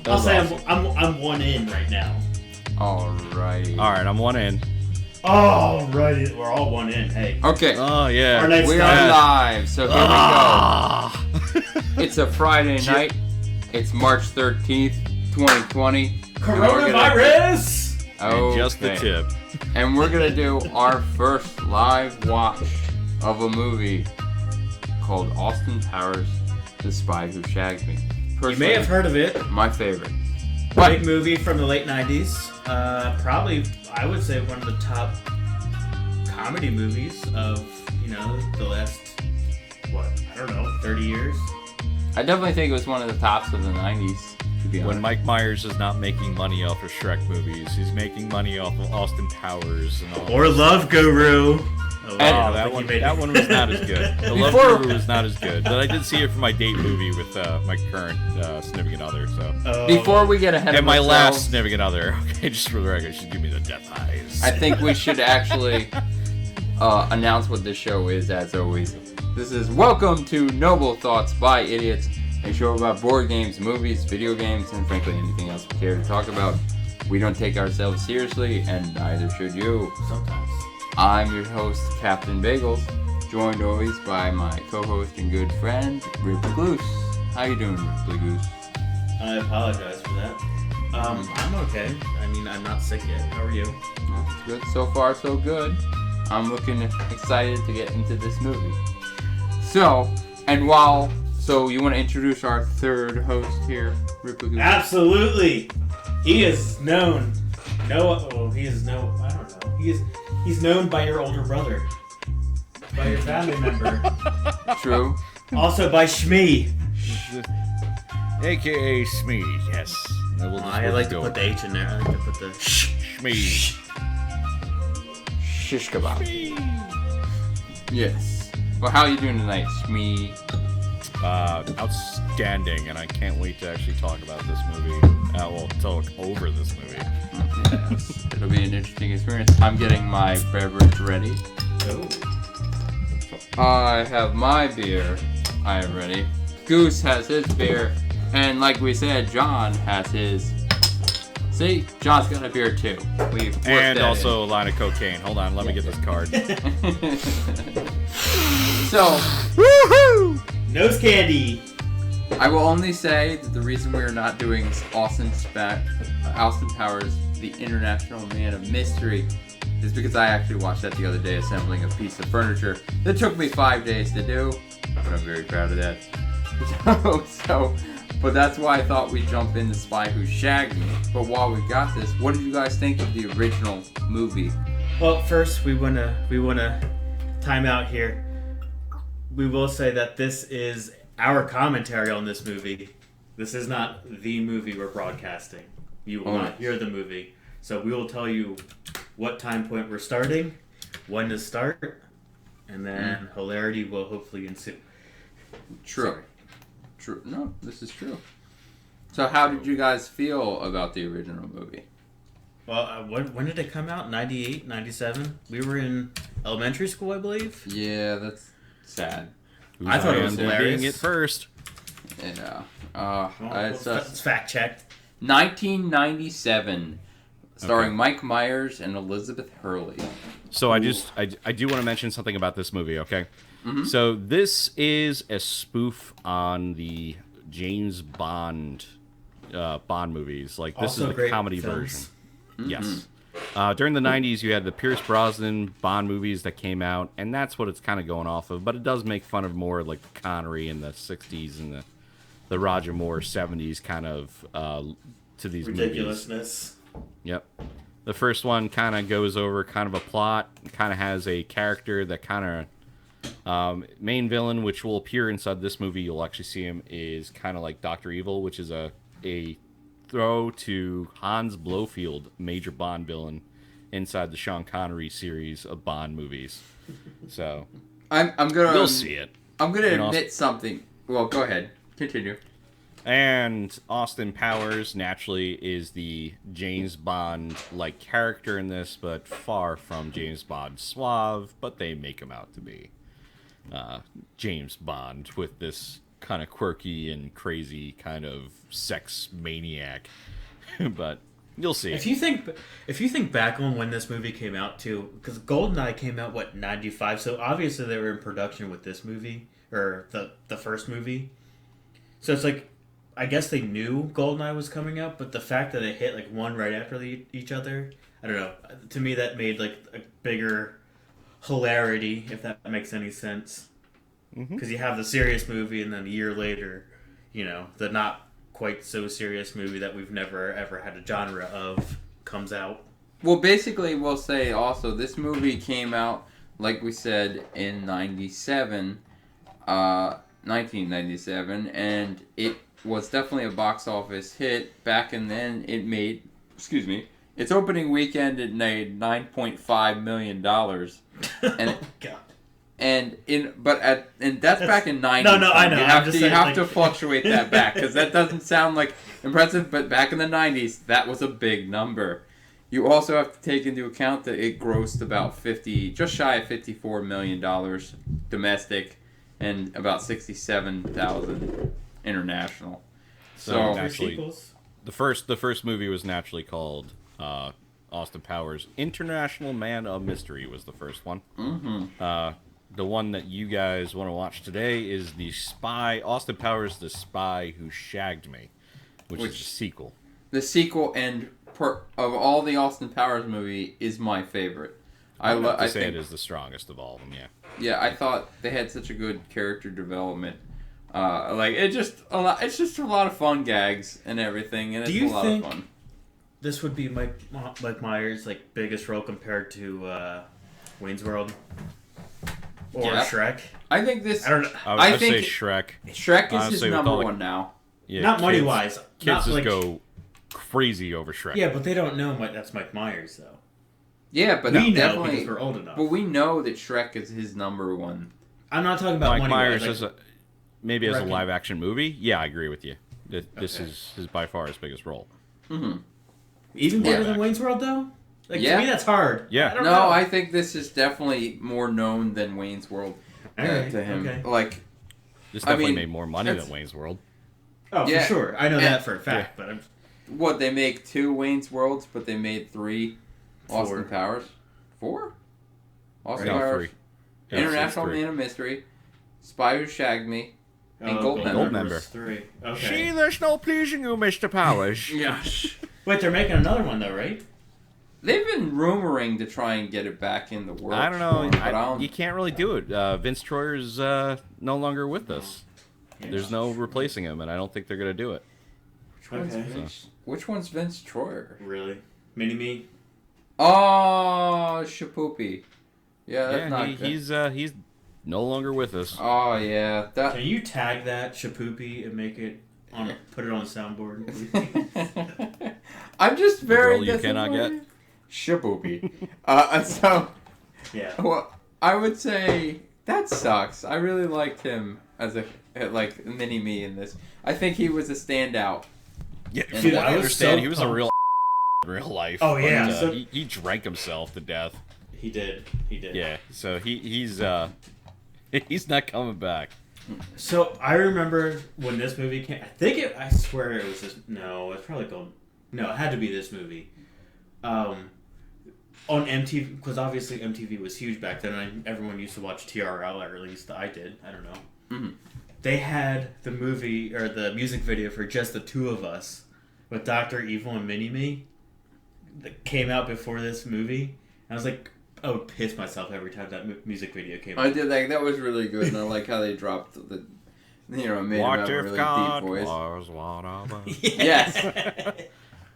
I'll say I'm one in right now. Alrighty. Alright, I'm one in. Alrighty, we're all one in. Hey. Okay. Oh, yeah. Our night's We done. are live, so here we go. It's a Friday night. It's March 13th, 2020. Coronavirus! And just the tip. And we're going to do our first live watch of a movie called Austin Powers, The Spy Who Shagged Me. You may have heard of it. My favorite. Great movie from the late 90s. Probably, I would say, one of the top comedy movies of, the last, 30 years? I definitely think it was one of the tops of the 90s, to be honest. When Mike Myers is not making money off of Shrek movies, he's making money off of Austin Powers and all. Or Love Guru. That one was not as good. The Love Guru was not as good, but I did see it for my date movie with my current significant other. So before we get ahead of my ourselves, last significant other, okay, just for the record, should give me the death eyes. I think we should actually announce what this show is, as always. This is Welcome to Noble Thoughts by Idiots, a show about board games, movies, video games, and frankly anything else we care to talk about. We don't take ourselves seriously, and neither should you. Sometimes. I'm your host, Captain Bagels, joined always by my co-host and good friend, Ripley Goose. How you doing, Ripley Goose? I apologize for that. I'm okay. I mean, I'm not sick yet. How are you? That's good. So far, so good. I'm looking excited to get into this movie. So you want to introduce our third host here, Ripley Goose? Absolutely. He is known. He's known by your older brother. By your family member. True. Also by Shmee. AKA Smee, yes. I like to put the H in there. I like to put the Shmee. Shish kebab. Yes. Well, how are you doing tonight, Shmee? Outstanding, and I can't wait to actually talk about this movie. Talk over this movie. Yes. It'll be an interesting experience. I'm getting my beverage ready. Oh. I have my beer. I am ready. Goose has his beer. And like we said, John has his. See? John's got a beer too. And also a line of cocaine. Hold on, let me get this card. So. Woohoo! Nose candy! I will only say that the reason we are not doing Austin Powers, the International Man of Mystery, is because I actually watched that the other day assembling a piece of furniture that took me 5 days to do, but I'm very proud of that. But that's why I thought we'd jump into Spy Who Shagged Me. But while we got this, what did you guys think of the original movie? Well, first we wanna time out here. We will say that this is our commentary on this movie. This is not the movie we're broadcasting. You will not hear the movie. So we will tell you what time point we're starting, when to start, and then hilarity will hopefully ensue. True. Sorry. True. No, this is true. So how did you guys feel about the original movie? Well, when did it come out? 98, 97? We were in elementary school, I believe. Yeah, that's sad. I thought it was hilarious. It first. Yeah. It's fact checked. 1997, starring Mike Myers and Elizabeth Hurley. So I do want to mention something about this movie, okay? Mm-hmm. So this is a spoof on the James Bond movies. Like, this Also is the comedy films. version. Mm-hmm. Yes. During the 90s, you had the Pierce Brosnan Bond movies that came out, and that's what it's kind of going off of. But it does make fun of more like the Connery in the 60s and the Roger Moore 70s kind of to these ridiculousness. Movies. Yep. The first one kind of goes over kind of a plot, kind of has a character that kind of main villain, which will appear inside this movie. You'll actually see him is kind of like Dr. Evil, which is a throw to Hans Blofeld, major Bond villain inside the Sean Connery series of Bond movies. So you'll see it. I'm gonna admit something. Well, go ahead. Continue. And Austin Powers naturally is the James Bond-like character in this, but far from James Bond suave, but they make him out to be James Bond with this kind of quirky and crazy kind of sex maniac. But you'll see. If you think back on when this movie came out too, because GoldenEye came out what 95, so obviously they were in production with this movie or the first movie. So it's like, I guess they knew GoldenEye was coming out, but the fact that it hit like one right after each other, I don't know. To me, that made like a bigger hilarity, if that makes any sense. Because you have the serious movie, and then a year later, the not quite so serious movie that we've never ever had a genre of comes out. Well, basically, we'll say also this movie came out, like we said, in 1997, and it was definitely a box office hit. Back and then, it made, its opening weekend it made $9.5 million, and Oh, God. and that's back in 90s. No, I know. You have to fluctuate that back because that doesn't sound like impressive. But back in the 90s, that was a big number. You also have to take into account that it grossed about just shy of $54 million domestic, and about 67,000 international. So naturally, the first movie was naturally called Austin Powers International Man of Mystery was the first one. The one that you guys want to watch today is Austin Powers, The Spy Who Shagged Me, which is the sequel. The sequel and of all the Austin Powers movie is my favorite. I think it is the strongest of all of them. Yeah. Yeah, I thought they had such a good character development. It's just a lot of fun gags and everything, and it's a lot of fun. This would be Mike Myers' biggest role compared to Wayne's World or Shrek. I think this. I don't know. I would say Shrek. Shrek is his number one now. Yeah, not money wise. Kids just go crazy over Shrek. Yeah, but they don't know that's Mike Myers though. Yeah, but we know definitely because we're old enough. But we know that Shrek is his number one. I'm not talking about Mike Myers as a live action movie. Yeah, I agree with you. This is by far his biggest role. Mm-hmm. Even bigger than Wayne's World though. To me, that's hard. Yeah. I don't know. I think this is definitely more known than Wayne's World to him. Okay. This definitely made more money than Wayne's World. Oh, for sure. I know that for a fact. Yeah. But they make 2 Wayne's Worlds, but they made 3 Austin Powers. 4? Austin Powers. 3. International Man of Mystery, Spy Who Shagged Me, and Goldmember. 3. Okay. See, there's no pleasing you, Mr. Powers. Yes. Wait, they're making another one though, right? They've been rumoring to try and get it back in the works. I don't know. You can't really do it. Vince Troyer's no longer with us. Yeah. There's no replacing him, and I don't think they're going to do it. Which one's Vince Troyer? Really? Mini-Me? Oh, Shapoopy. Yeah, that's not good. He's no longer with us. Oh, yeah. Can you tag that Shapoopy and make it put it on the soundboard? I'm just very the girl you cannot get? Shapoopy. Well, I would say that sucks. I really liked him as a mini-me in this. I think he was a standout. Yeah, dude, I understand. He was a real real life. Oh yeah, but, he drank himself to death. He did. Yeah, so he's not coming back. So I remember when this movie came. I swear it was this. No, it's probably called. No, it had to be this movie. On MTV, because obviously MTV was huge back then, and everyone used to watch TRL, or at least I did. I don't know. Mm-hmm. They had the movie or the music video for Just the Two of Us with Dr. Evil and Mini-Me that came out before this movie. I was like, I would piss myself every time that music video came out. I did that was really good, and I like how they dropped the made what it if really God deep voice. was one of us? Yes.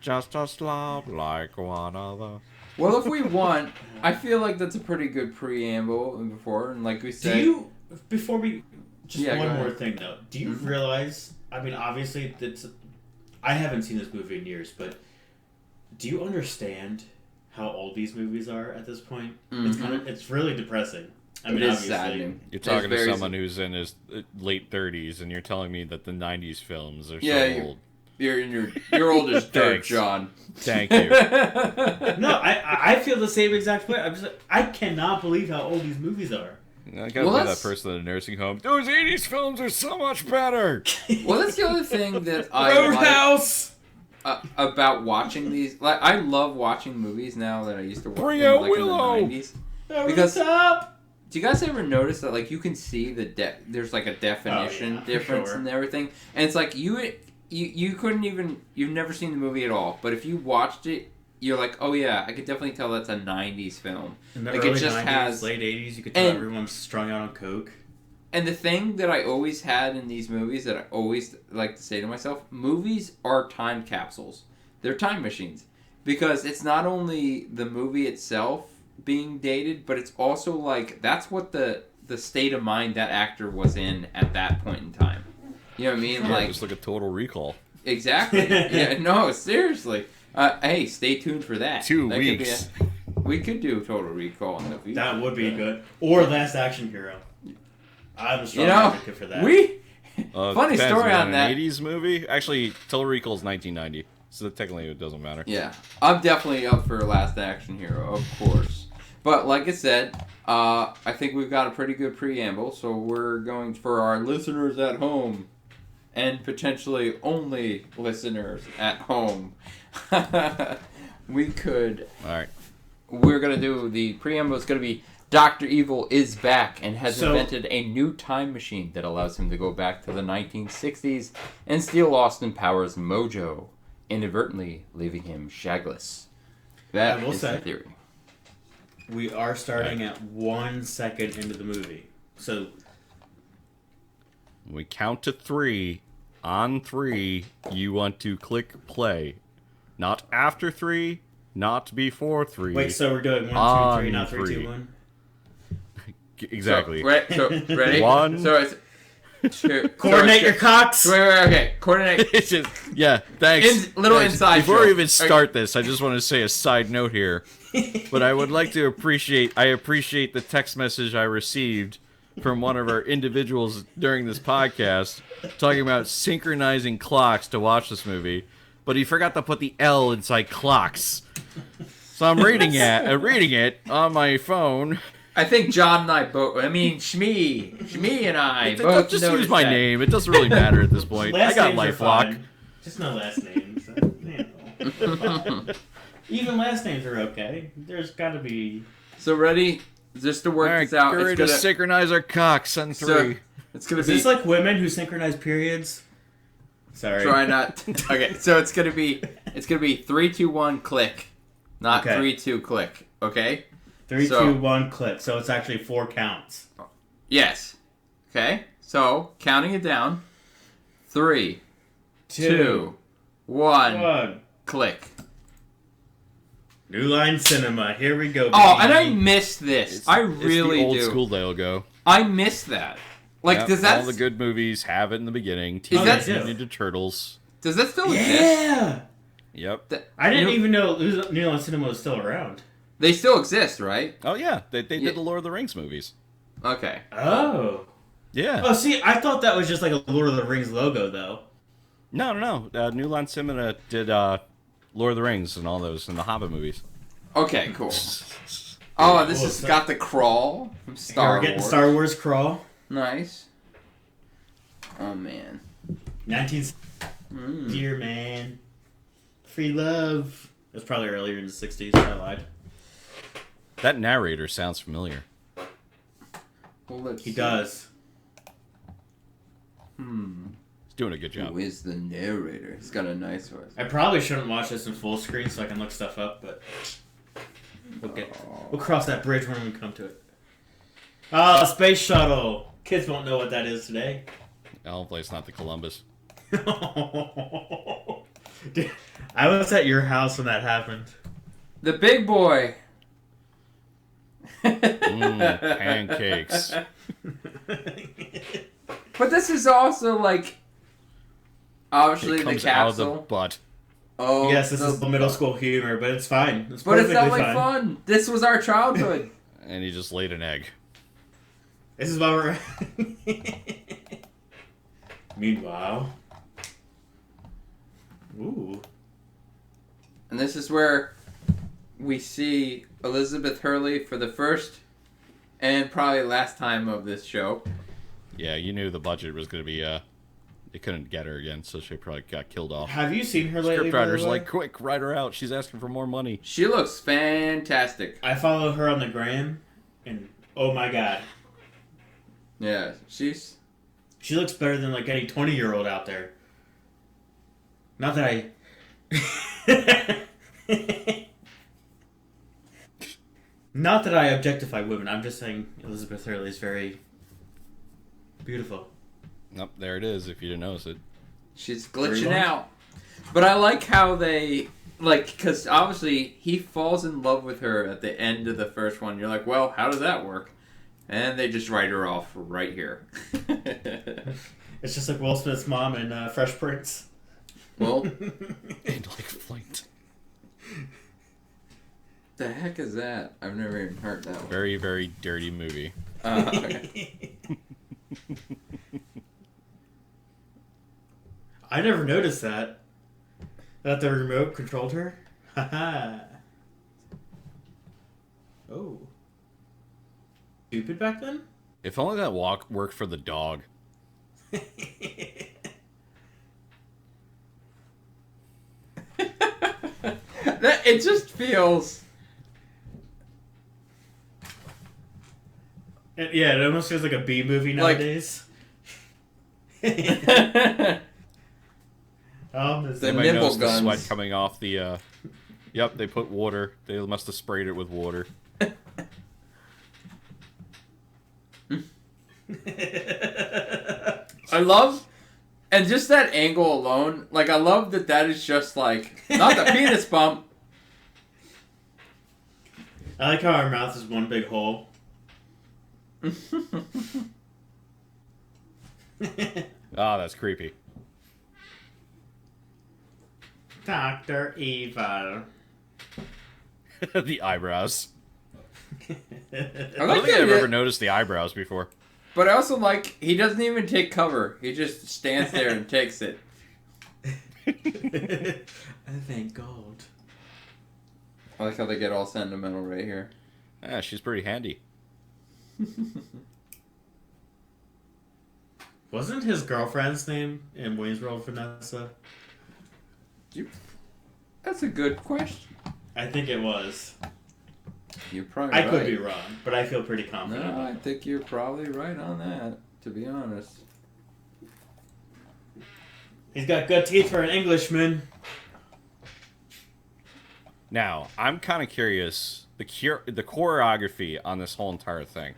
Just a slob like one of us. Well, if we want, I feel like that's a pretty good preamble before, and like we said... One more thing, though. Do you realize, I mean, obviously, I haven't seen this movie in years, but do you understand how old these movies are at this point? Mm-hmm. It's really depressing. I mean, it is obviously. saddening. You're talking to someone who's in his late 30s, and you're telling me that the 90s films are so old. You're old as dirt, John. Thank you. No, I feel the same exact way. I cannot believe how old these movies are. I gotta be that person in a nursing home. Those 80s films are so much better! Well, that's the other thing that I Roadhouse! about watching these. Like, I love watching movies now that I used to watch Bring them, out like, Willow! in the 90s. Over Because- the top! Do you guys ever notice that, like, you can see there's, like, a definition difference and everything? And it's like, you couldn't even... You've never seen the movie at all. But if you watched it, you're like, oh, yeah, I could definitely tell that's a 90s film. In the like, early it just 90s, has... late 80s, you could tell everyone's strung out on coke. And the thing that I always had in these movies that I always like to say to myself, movies are time capsules. They're time machines. Because it's not only the movie itself being dated, but it's also like, that's what the state of mind that actor was in at that point in time. You know what I mean? Yeah, like, just look at Total Recall. Exactly. Yeah, no, seriously. Hey, stay tuned for that. 2 that weeks. We could do Total Recall in the future. That would be good. Or Last Action Hero. I'm a strong advocate for that. Funny Depends, story man, on that. An 80s movie? Actually, Total Recall is 1990, so technically it doesn't matter. Yeah, I'm definitely up for Last Action Hero, of course. But like I said, I think we've got a pretty good preamble, so we're going for our listeners at home, and potentially only listeners at home. We could... Alright. We're going to do the preamble. It's going to be Dr. Evil is back and has invented a new time machine that allows him to go back to the 1960s and steal Austin Powers' mojo, inadvertently leaving him shagless. That is the theory. We are starting at 1 second into the movie. So when we count to 3, on 3, you want to click play. Not after 3, not before 3. wait, so we're doing 1, 2, 3, not 3, 2, 1? Exactly. So ready? 1. So it's... Coordinate your cocks! Wait, okay. Coordinate... It's just, yeah, thanks. Little Thanks. inside Before we joke. even start this, I just want to say a side note here. But I would like to appreciate the text message I received from one of our individuals during this podcast talking about synchronizing clocks to watch this movie, but he forgot to put the L inside clocks. So I'm reading it on my phone. I think John and I both... I mean, Shmee and I both Just noticed use my that. name. It doesn't really matter at this point. I got names are LifeLock. fine. Just no last names. Even last names are okay. There's got to be... So ready? Just to work this out. Get ready to synchronize our cocks on 3. So, it's gonna Is be... this like women who synchronize periods? Sorry. Try not... Okay, so it's gonna be 3, 2, 1, click. Not Okay. 3, 2, click. Okay? 3, So- 2, 1, click. So it's actually 4 counts. Yes. Okay? So, counting it down. 3, 2, 1, 1. click. New Line Cinema. Here we go. Oh, baby. and I missed this. I really it's the do. old school logo. I missed that. Like, Yep, does that... all the good movies have it in the beginning. Is that- Teenage Mutant Ninja Turtles. Does that still exist? Yeah! Yep. I didn't even know New Line Cinema was still around. They still exist, right? Oh yeah, they Yeah. did the Lord of the Rings movies. Okay. Oh. Yeah. Oh, see, I thought that was just like a Lord of the Rings logo, though. No. New Line Cinema did Lord of the Rings and all those and the Hobbit movies. Okay, cool. Oh, this Cool. has got the crawl from Star We're getting Wars. Star Wars crawl. Nice. Oh, man. 19... Dear man. Free love. It was probably earlier in the 60s. I lied. That narrator sounds familiar. Well, let's He see. does. He's doing a good job. Who is the narrator? He's got a nice voice. I probably shouldn't watch this in full screen so I can look stuff up, but we'll cross that bridge when we come to it. Oh, space shuttle. Kids won't know what that is today. Hopefully it's not the Columbus. Dude, I was at your house when that happened. The big boy. Pancakes. But this is also like obviously It comes the out of the capsule. butt. Oh, Yes, this is the middle school humor, but it's fine. It's But it's perfectly not like fine. fun. This was our childhood. And he just laid an egg. This is why we're... Meanwhile... Ooh. And this is where we see Elizabeth Hurley for the first and probably last time of this show. Yeah, you knew the budget was going to be, they couldn't get her again, so she probably got killed off. Have you seen her lately? Scriptwriter's like, quick, write her out. She's asking for more money. She looks fantastic. I follow her on the gram, and oh my god. Yeah, she looks better than like any 20-year-old out there. Not that I... Not that I objectify women. I'm just saying Elizabeth Hurley is very beautiful. Nope, there it is, if you didn't notice it. She's glitching out. But I like how they... Like, because obviously he falls in love with her at the end of the first one. You're like, well, how does that work? And they just write her off right here. It's just like Will Smith's mom in Fresh Prince. Well... And like Flight. The heck is that? I've never even heard that one. Very, very dirty movie. Okay. I never noticed that. That the remote controlled her? Haha. Oh. Stupid back then? If only that walk worked for the dog. It just feels... Yeah, it almost feels like a B movie nowadays. The Everybody nipple knows the guns. sweat coming off the, Yep, they put water. They must have sprayed it with water. I love... And just that angle alone, like, I love that is just, like, not the penis bump. I like how our mouth is one big hole. That's creepy. Dr. Evil. The eyebrows. I I like don't think that I've ever noticed the eyebrows before. But I also like, he doesn't even take cover. He just stands there and takes it. Thank God. I like how they get all sentimental right here. Yeah, she's pretty handy. Wasn't his girlfriend's name in Wayne's World Vanessa? That's a good question. I think it was. You're probably I right. could be wrong, but I feel pretty confident. No, I think you're probably right on that, to be honest. He's got good teeth for an Englishman. Now, I'm kind of curious, the choreography on this whole entire thing.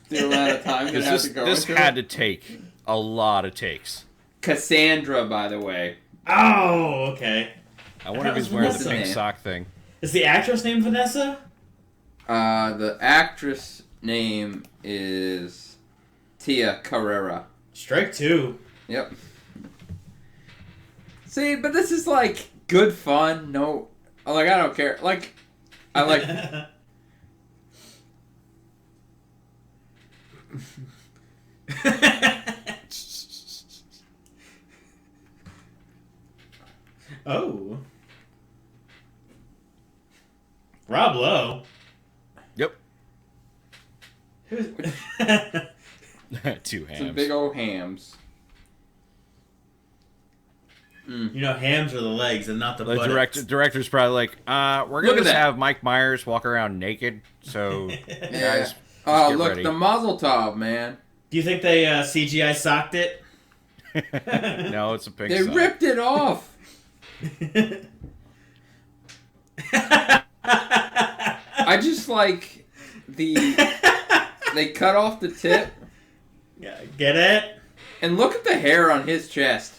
The amount of time that has to go This into had it. to take a lot of takes. Cassandra, by the way. Oh, okay. I wonder if That he's was wearing the Vanessa. pink sock thing. Is the actress named Vanessa? The actress name is Tia Carrera. Strike two. Yep. See, but this is like good fun. No, like I don't care. Like, I like. Oh. Rob Lowe. Yep. Who's... Two Some hams. big old hams. You know, hams are the legs and not the The buttocks. director's probably like, we're Look going at to that. have Mike Myers walk around naked, so guys, Oh, get look, ready. the Mazel Tov, man. Do you think they CGI socked it? No, it's a pink They sock. ripped it off. I just like they cut off the tip Yeah, get it? and look at the hair on his chest.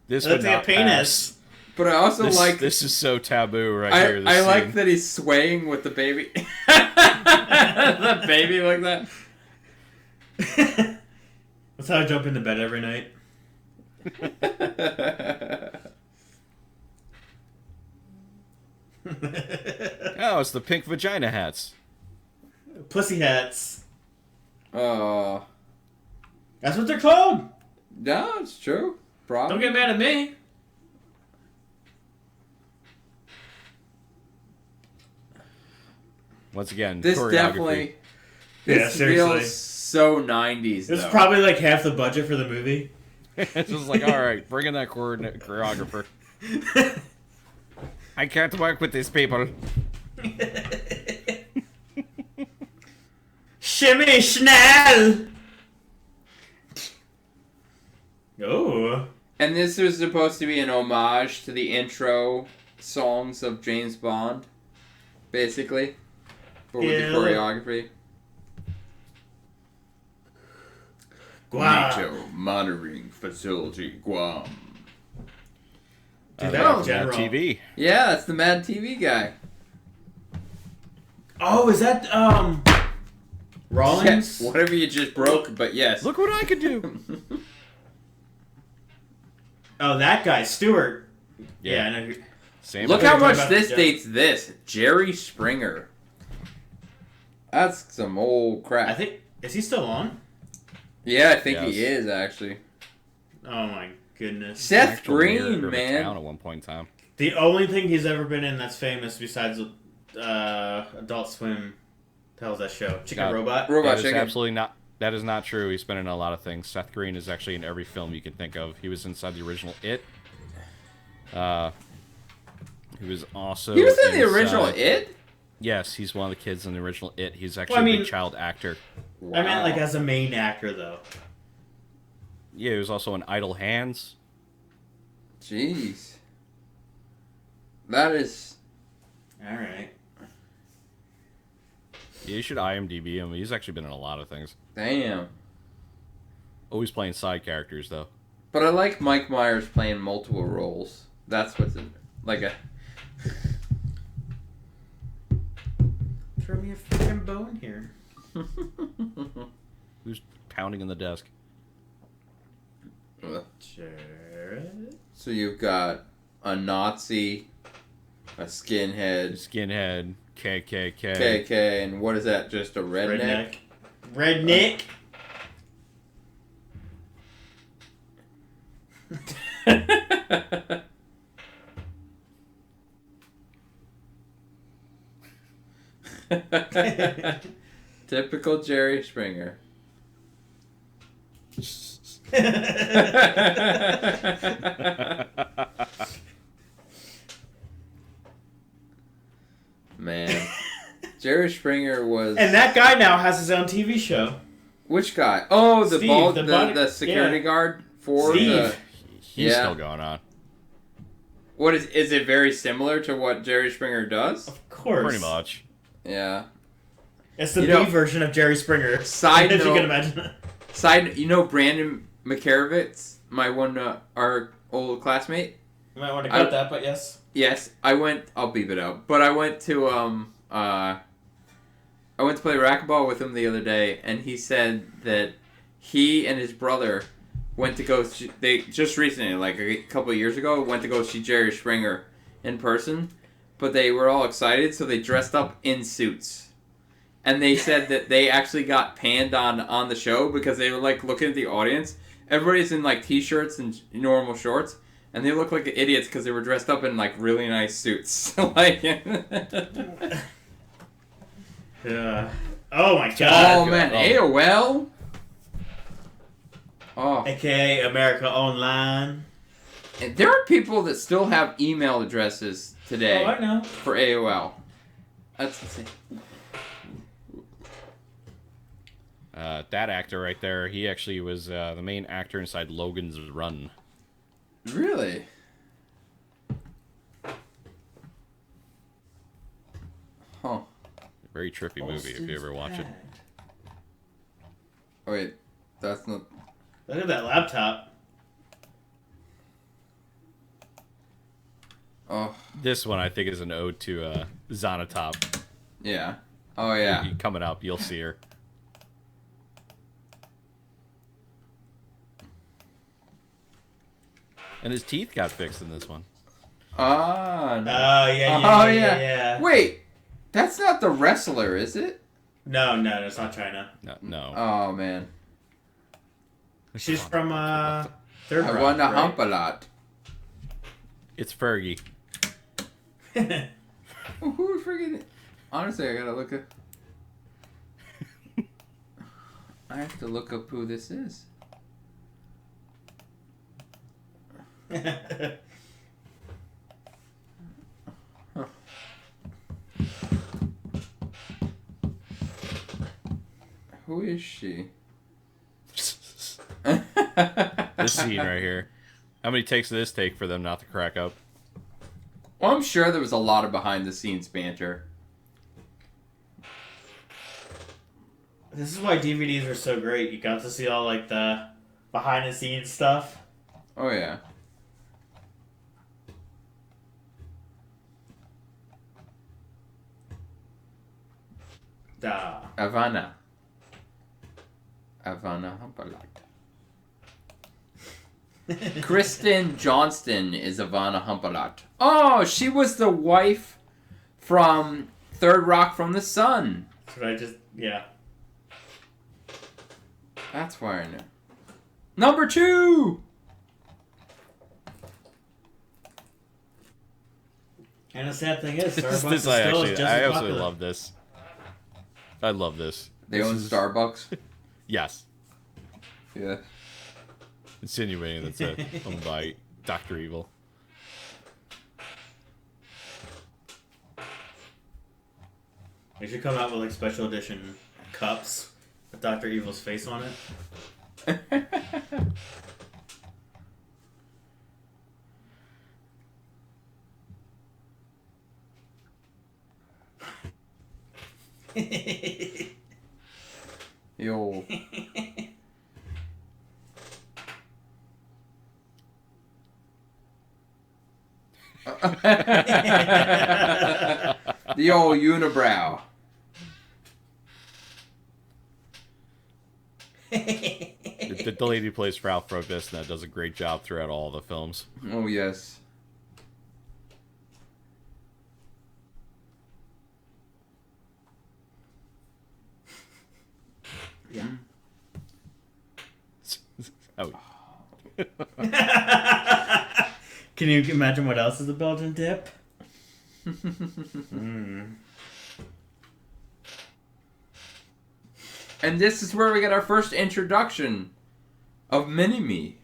This That's would like a not penis. But I also pass. like This is so taboo right here. This I like scene. that he's swaying with the baby. The baby like that. That's how I jump into bed every night. Oh, it's the pink vagina hats. Pussy hats. Oh, That's what they're called. no, it's true. Probably. Don't get mad at me. Once again, This choreography. definitely. This seriously. feels so 90s, It's though. probably like half the budget for the movie. It's just like, all right, bring in that choreographer. I can't work with these people. Shimmy Schnell! Oh. And this was supposed to be an homage to the intro songs of James Bond, basically. But with the choreography. Guam. NATO monitoring facility, Guam. Dude, That's General. TV. Yeah, that's the Mad TV guy. Oh, is that, Rollins? Yes, whatever you just broke, but yes. Look what I could do. Oh, that guy, Stewart. Yeah. I know. who- Same. Look I how thought you were much talking about this the dates this. Jerry Springer. That's some old crap. I think, is he still on? Yeah, I think Yes. he is, actually. Oh my goodness. Seth Actual mayor Green, of a man. town at one point in time. The only thing he's ever been in that's famous besides Adult Swim tells that show. Chicken God. Robot. Robot That is Chicken. absolutely not. That is not true. He's been in a lot of things. Seth Green is actually in every film you can think of. He was inside the original It. He was also. He was in the inside- original It? Yes, he's one of the kids in the original It. He's actually Well, I a mean- big child actor. I meant like Wow. as a main actor though. Yeah, he was also in Idle Hands. Jeez. That is... All right. Yeah, you should IMDb him. He's actually been in a lot of things. Damn. Always playing side characters though. But I like Mike Myers playing multiple roles. That's what's in... Like a... Throw me a freaking bone here. Who's pounding on the desk? Jared. So you've got a Nazi, a skinhead, Skinhead, KKK. KK, and what is that? Just a redneck? Redneck. Typical Jerry Springer. Man. Jerry Springer was... And that guy now has his own TV show. Which guy? Oh, the Steve, bald, the the, body- the security yeah. guard for Steve. the... He's Yeah. still going on. What is it very similar to what Jerry Springer does? Of course. Pretty much. Yeah. It's the You B know- version of Jerry Springer. Side if you note- can imagine. Side, you know Brandon McCarovitz, my one, our old classmate? You might want to I- cut that, but yes. Yes, I'll beep it out. But I went to play racquetball with him the other day, and he said that he and his brother went to go see, they just recently, like a couple of years ago, went to go see Jerry Springer in person, but they were all excited, so they dressed up in suits. And they said that they actually got panned on the show because they were like looking at the audience. Everybody's in like t-shirts and normal shorts. And they look like idiots because they were dressed up in like really nice suits. Like, Yeah. Oh my god. oh man, AOL. Oh, AKA America Online. and there are people that still have email addresses today Oh, I know. for AOL. That's insane. That actor right there, he actually was the main actor inside Logan's Run. Really? Huh. Very trippy movie if you ever watch it. Oh, wait, that's not. Look at that laptop. Oh, This one I think is an ode to Zonatop. yeah. Oh, yeah. Coming up, you'll see her. And his teeth got fixed in this one. Ah. Oh, No. yeah. Wait, that's not the wrestler, is it? No, it's not China. No. Oh man, She's from, Third I Rock, want to right? hump a lot. It's Fergie. Oh, who freaking? Honestly, I gotta look at. I have to look up who this is. Who is she? This scene right here. How many takes did this take for them not to crack up? Well, I'm sure there was a lot of behind-the-scenes banter. This is why DVDs are so great. You got to see all like the behind-the-scenes stuff. Oh, yeah. Havana Humpalot. Kristen Johnston is Havana Humpalot. Oh, she was the wife from Third Rock from the Sun. That's what I just, yeah. That's why I know. Number 2! And the sad thing is, Starbucks This is still just I as absolutely popular. love this. I love this. They This own is- Starbucks? Yes. Yeah. Insinuating that's owned by Dr. Evil. They should come out with like special edition cups with Dr. Evil's face on it. Yo. The old unibrow. The lady who plays Ralph Robisna does a great job throughout all the films. Oh, yes. Yeah. Oh. Can you imagine what else is a Belgian dip? Mm. And this is where we get our first introduction of Mini-Me.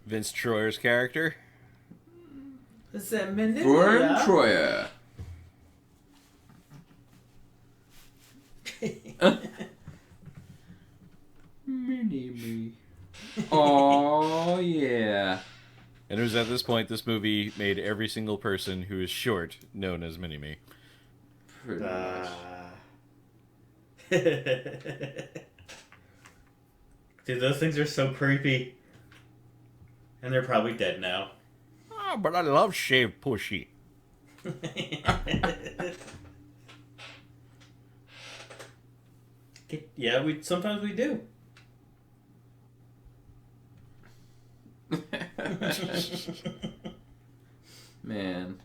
Vince Troyer's character. Is that minute? Vern Troyer. Mini-Me. Oh, yeah. And it was at this point this movie made every single person who is short known as Mini-Me. Pretty much. Dude, those things are so creepy. And they're probably dead now. Ah, but I love shaved pushy. Yeah, sometimes we do. Man.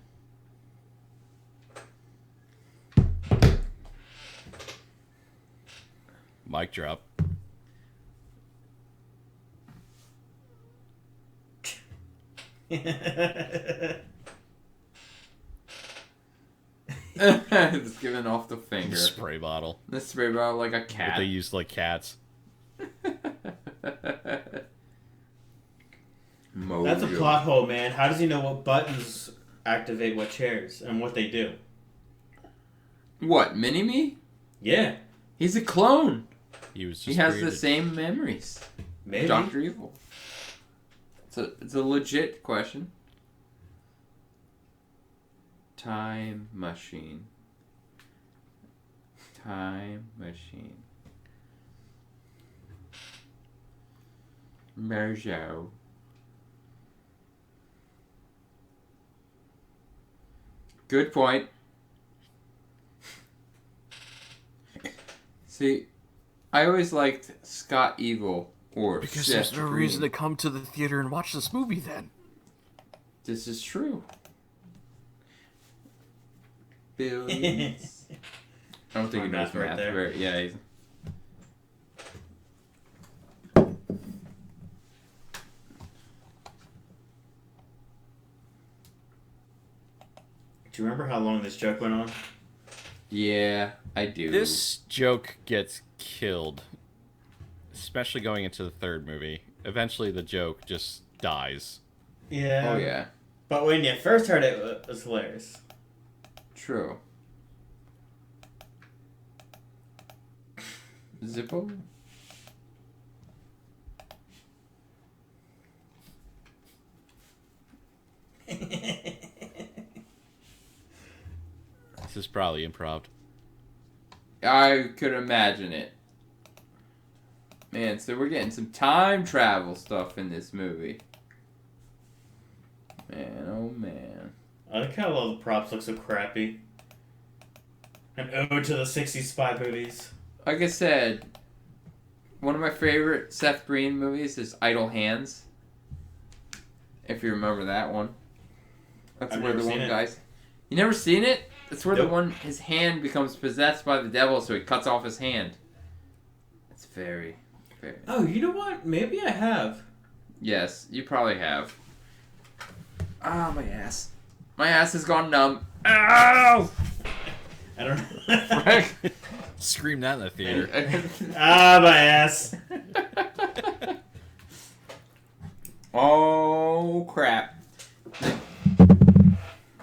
Mic drop. It's giving off the finger. Spray bottle. The spray bottle like a That cat. they used like cats. That's a plot hole, man. How does he know what buttons activate what chairs and what they do? What, Mini-Me? Yeah, He's a clone. He was just He has created. the same memories. maybe. Dr. Evil. It's a legit question. Time machine. Time machine. Mojo. Good point. See, I always liked Scott Eagle or Because Seth there's no Green. reason to come to the theater and watch this movie then. This is true. Billions. I don't think he My knows math right math. there. Very, yeah. He's... Do you remember how long this joke went on? Yeah, I do. This joke gets killed especially going into the third movie. Eventually, the joke just dies. Yeah. Oh yeah. But when you first heard it, it was hilarious. True. Zippo? This is probably improv. I could imagine it. Man, so we're getting some time travel stuff in this movie. Man, oh man. I like how all the props look so crappy. An ode to the 60s spy movies. Like I said, one of my favorite Seth Green movies is Idle Hands. If you remember that one. That's I've where never the seen one it. guy's... You never seen it? That's where Nope. the one, his hand becomes possessed by the devil, so he cuts off his hand. It's very, very... Oh, you know what? Maybe I have. Yes, you probably have. Ah, my ass. My ass has gone numb. Ow! I don't know. Frick. Scream that in the theater. Ah, my ass. Oh, crap.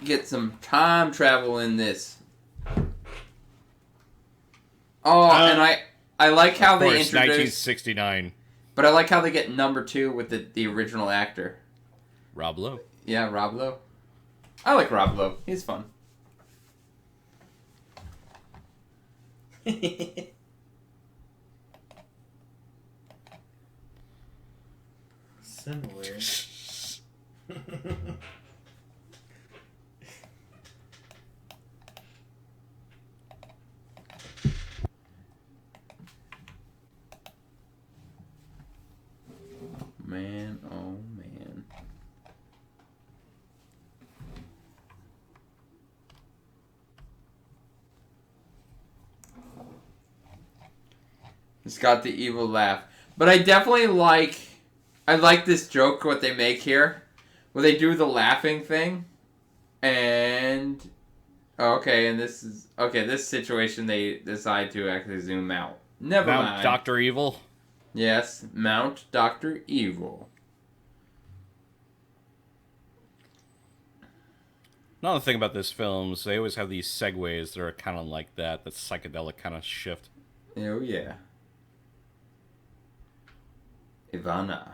Get some time travel in this. Oh, and I like how Of they course, introduce... 1969. But I like how they get number 2 with the original actor. Rob Lowe. Yeah, Rob Lowe. I like Rob Lowe. He's fun. Similar. Man, oh man. It's got the evil laugh. But I definitely I like this joke, what they make here. Where they do the laughing thing. And... Okay, and this situation they decide to actually zoom out. Never Mount mind. Dr. Evil. Yes, Mount Dr. Evil. Another thing about this film is they always have these segues that are kind of like that psychedelic kind of shift. Oh yeah. Ivana.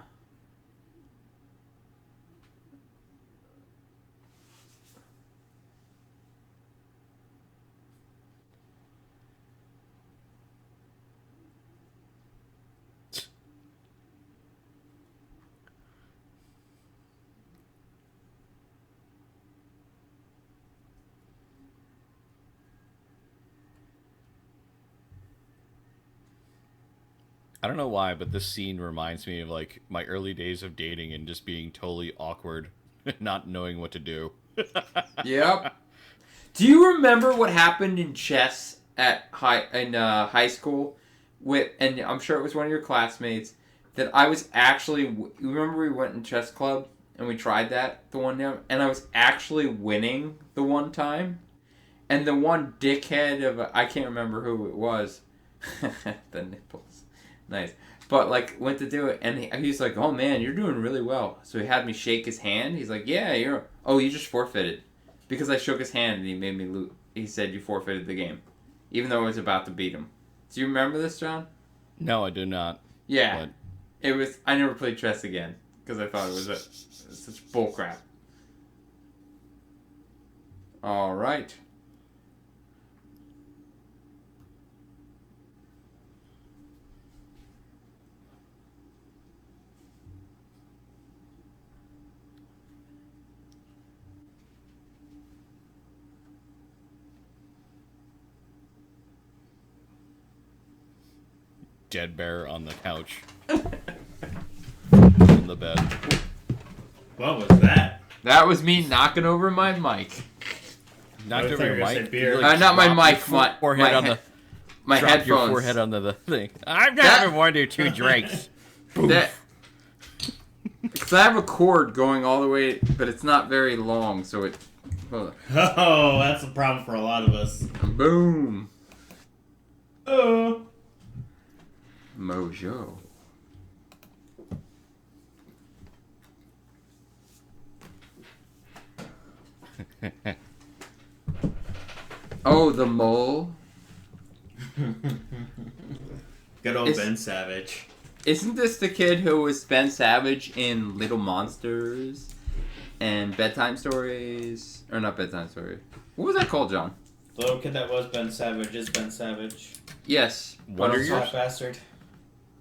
I don't know why, but this scene reminds me of like my early days of dating and just being totally awkward, not knowing what to do. Yep. Do you remember what happened in chess at high school? And I'm sure it was one of your classmates that I was actually. You remember we went in chess club and we tried that the one time, and I was actually winning the one time, and the one dickhead of I can't remember who it was. The nipples, nice. But like went to do it, and he's like, "Oh man, you're doing really well." So he had me shake his hand. He's like, "Yeah, you're. Oh, you just forfeited." Because I shook his hand and he made me lose. He said you forfeited the game. Even though I was about to beat him. Do you remember this, John? No, I do not. Yeah. But It was... I never played chess again. Because I thought it was such bullcrap. Alright. dead bear on the couch. In the bed. What was that? That was me knocking over my mic. Knocked I over thought you your were gonna mic. say beer. You, like, Not my dropped mic, your my forehead on the my drop headphones. your forehead onto the thing. I'm not That- having 1 or 2 drinks. That, because I have a cord going all the way, but it's not very long, so it... Hold Oh, that's a problem for a lot of us. on. Boom. Oh. Mojo. Oh, the mole. Good old Ben Savage. Isn't this the kid who was Ben Savage in Little Monsters and Bedtime Stories? Or not Bedtime Stories. What was that called, John? The little kid that was Ben Savage is Ben Savage. Yes. Wonder Years? Fat bastard.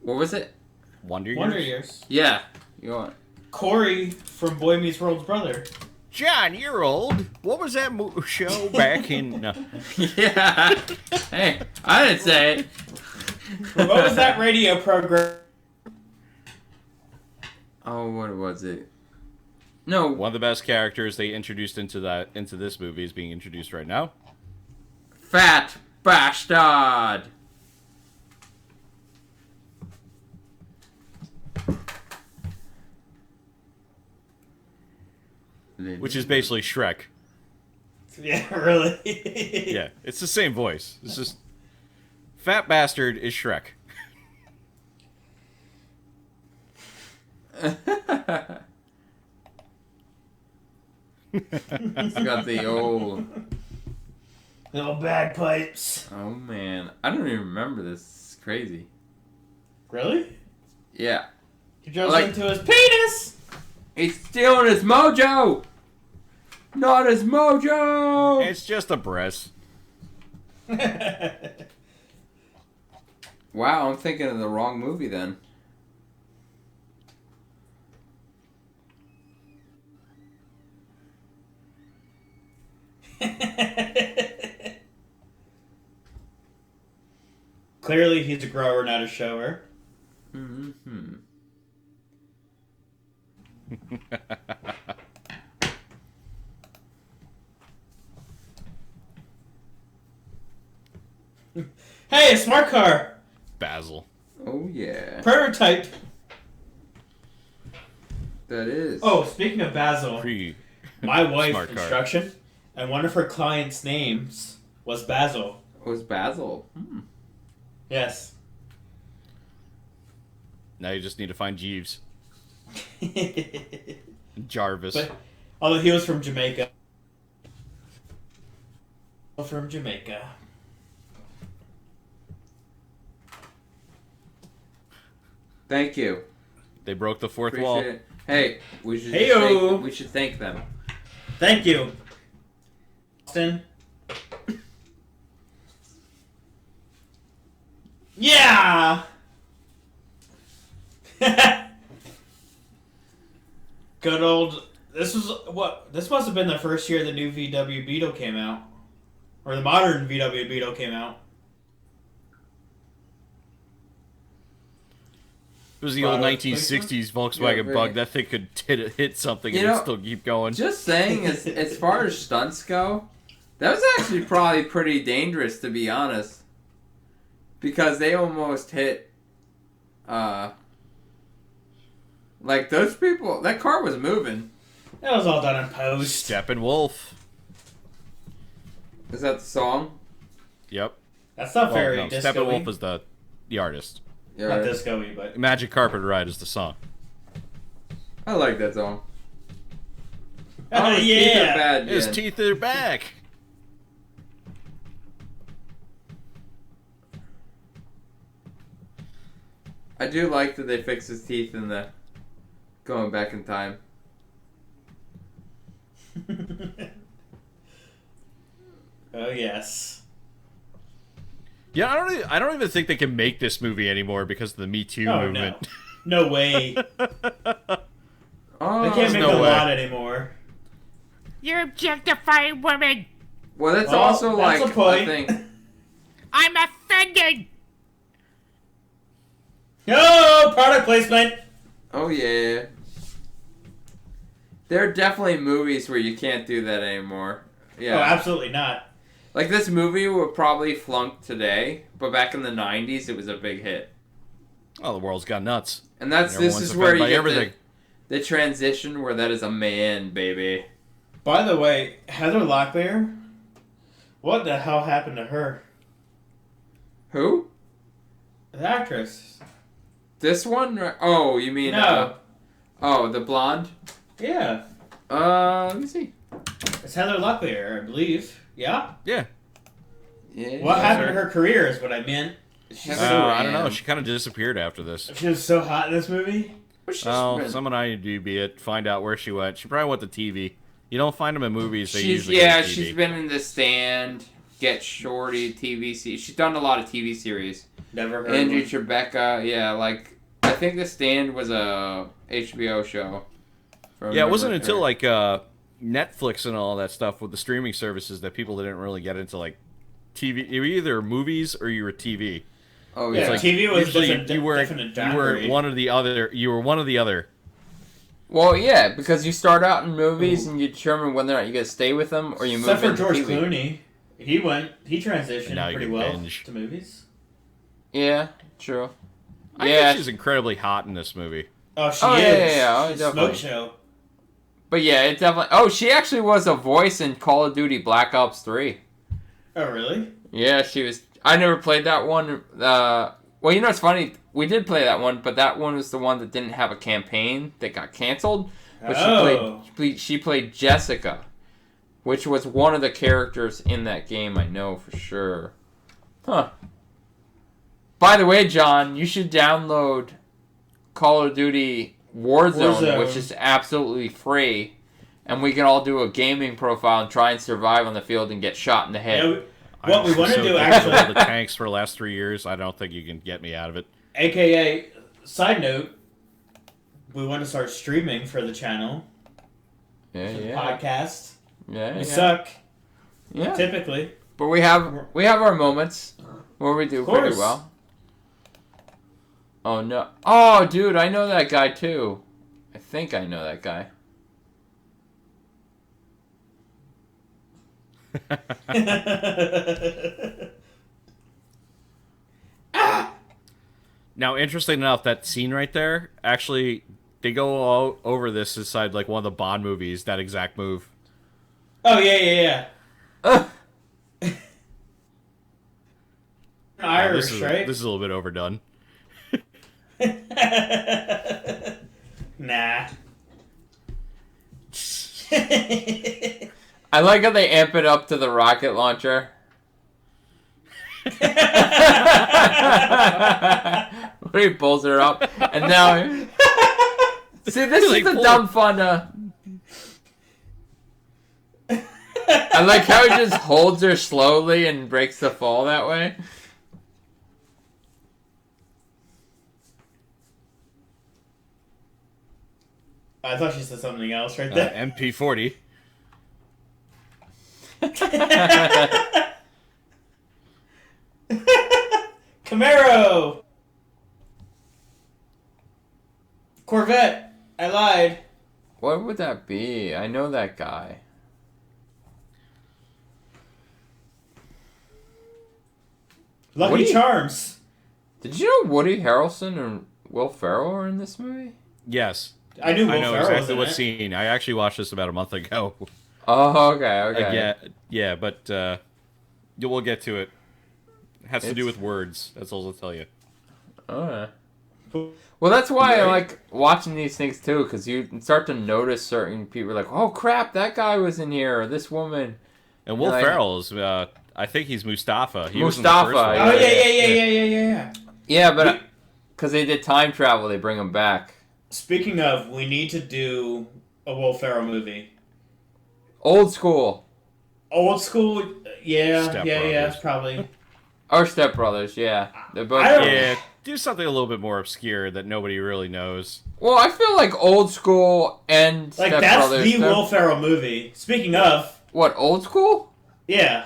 What was it? Wonder Years? Wonder Years. Yeah. You want? Corey from Boy Meets World's brother. John, you're old. What was that show back in... Yeah. Hey, I didn't say it. What was that radio program? Oh, what was it? No. One of the best characters they introduced into this movie is being introduced right now. Fat bastard. Which is basically Shrek. Yeah, really? Yeah, it's the same voice. It's just... Fat Bastard is Shrek. It's got the old... Little bagpipes. Oh, man. I don't even remember this. It's crazy. Really? Yeah. He draws into his penis! He's stealing his mojo! Not his mojo! It's just a breast. Wow, I'm thinking of the wrong movie then. Clearly, he's a grower, not a shower. Mm-hmm. Hey, a smart car! Basil. Oh, yeah. Prototype! That is. Oh, speaking of Basil, my wife, Smart car. construction, and one of her clients' names was Basil. It was Basil. Yes. Now you just need to find Jeeves. Jarvis. But, although he was from Jamaica. From Jamaica. Thank you. They broke the fourth Appreciate wall. it. Hey, we should Heyo. we should thank them. Thank you. Austin. Yeah! Good old... This must have been the first year the new VW Beetle came out. Or the modern VW Beetle came out. It was the old 1960s Volkswagen Bug. That thing could hit something and it'd still keep going. Just saying, as far as stunts go, that was actually probably pretty dangerous, to be honest. Because they almost hit, like those people, that car was moving. That was all done in post. Steppenwolf. Is that the song? Yep. That's not very no, disco-y. Steppenwolf is the artist. Yeah, Not right. disco-y, but... Magic Carpet Ride is the song. I like that song. Oh, his teeth are yeah! bad, His Jen. teeth are back. I do like that they fixed his teeth in the going back in time. Oh, yes. Yeah, I don't even think they can make this movie anymore because of the Me Too movement. No way. Oh, They can't make no a way. lot anymore. You're objectifying women. well, that's Well, also that's like a point. a thing. I'm offended. No! Product placement! Oh yeah. There are definitely movies where you can't do that anymore. Yeah. Oh, absolutely not. Like this movie would probably flunk today, but back in the 90s it was a big hit. Oh, the world's gone nuts. And this Everyone's is where offended you by get everything. the transition where that is a man, baby. By the way, Heather Locklear, what the hell happened to her? Who? The actress. This one? Oh, you mean No. oh, the blonde? Yeah. Let me see. It's Heather Locklear, I believe. Yeah? Yeah. Yeah. What happened to her career is what I meant. She's I don't know. She kind of disappeared after this. She was so hot in this movie. Someone IMDb it, find out where she went. She probably went to TV. You don't find them in movies. They She's usually go to TV. she's been in The Stand, Get Shorty, TV series. She's done a lot of TV series. Never heard Andrew of her. Tribeca, yeah, like I think The Stand was a HBO show. Yeah, it wasn't until like Netflix and all that stuff with the streaming services that people didn't really get into like TV. You were either movies or you were TV. Oh Yeah, yeah, like, TV was usually different. you were downgrade. one or the other. You were one or the other. Well, yeah, because you start out in movies and you determine whether or not you get to stay with them or you move Except for into George TV. Clooney. He transitioned And now you pretty can well binge. to movies. Yeah, true. I think she's incredibly hot in this movie. Oh, she Oh, is. yeah. Oh, She's definitely. Smoke show. But yeah, it definitely. Oh, she actually was a voice in Call of Duty Black Ops 3. Oh, really? Yeah, she was. I never played that one. Well, you know what's funny? We did play that one, but that one was the one that didn't have a campaign that got canceled. But she played Jessica, which was one of the characters in that game. I know for sure. Huh. By the way, John, you should download Call of Duty Warzone, which is absolutely free, and we can all do a gaming profile and try and survive on the field and get shot in the head. Yeah, what we want to do, actually, actually, the tanks for the last 3 years. I don't think you can get me out of it. AKA, side note, we want to start streaming for the channel, Yeah, for the yeah, podcast. yeah. We suck, Yeah, typically. but we have our moments where we do pretty course. well. Oh no! Oh, dude, I know that guy too. I think I know that guy. Now, interesting enough, that scene right there, actually, they go all over this inside like one of the Bond movies, that exact move. Oh, yeah. Irish, right? This is a little bit overdone. Nah. I like how they amp it up to the rocket launcher. When he pulls her up, and now see, this is the dumb fun. I like how he just holds her slowly and breaks the fall that way. I thought she said something else right there. MP40. Camaro! Corvette! I lied. What would that be? I know that guy. Lucky Woody- Charms. Did you know Woody Harrelson and Will Ferrell are in this movie? Yes. I knew Will I know Ferrell was exactly in what it. scene. I actually watched this about a month ago. Oh, okay. Yeah, but we'll get to it. It has to do with words. That's all I'll tell you. Alright. Well, that's why I Right. like watching these things too, because you start to notice certain people like, oh crap, that guy was in here, or this woman. And Will Like- Ferrell is, I think he's Mustafa. He was in Mustafa, the first one. Oh, yeah. yeah. Yeah, but because they did time travel, they bring him back. Speaking of, we need to do a Will Ferrell movie. Old school. Old school, yeah, Step it's Brothers. probably. Or Step Brothers, yeah. They're both. I don't- Yeah, do something a little bit more obscure that nobody really knows. Well, I feel like Old School and Like, Step that's Brothers. the Will Ferrell movie. Speaking of, What, Old School? yeah.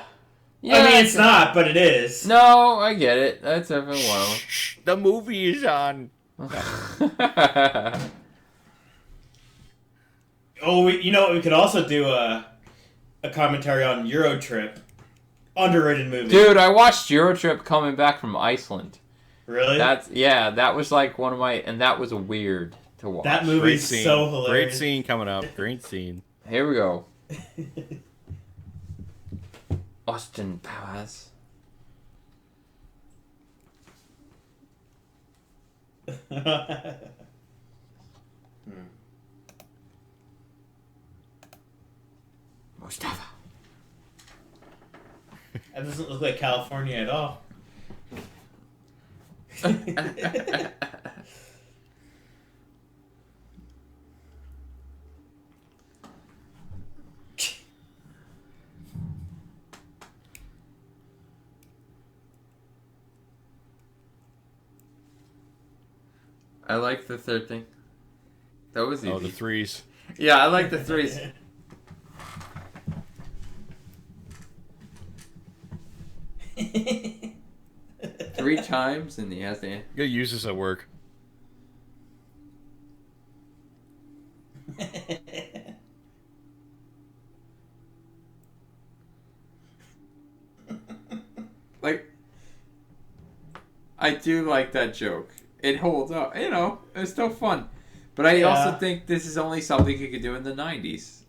Yeah. I mean, it's not, but it is. No, I get it. That's definitely one of Shh, the movie is on. them. Oh, you know what? We could also do a commentary on Euro Trip. Underrated movie. Dude, I watched Eurotrip coming back from Iceland. Really? That was like one of my, and that was weird to watch. That Great movie's scene. so hilarious. Great scene coming up. Great scene. Here we go. Austin Powers. Mustafa. That doesn't look like California at all. I like the third thing. That was easy. Oh, the threes. Yeah, I like the threes. 3 times and he has to. I'm gonna use this at work. Like, I do like that joke. It holds up. You know, it's still fun. But I also think this is only something you could do in the 90s.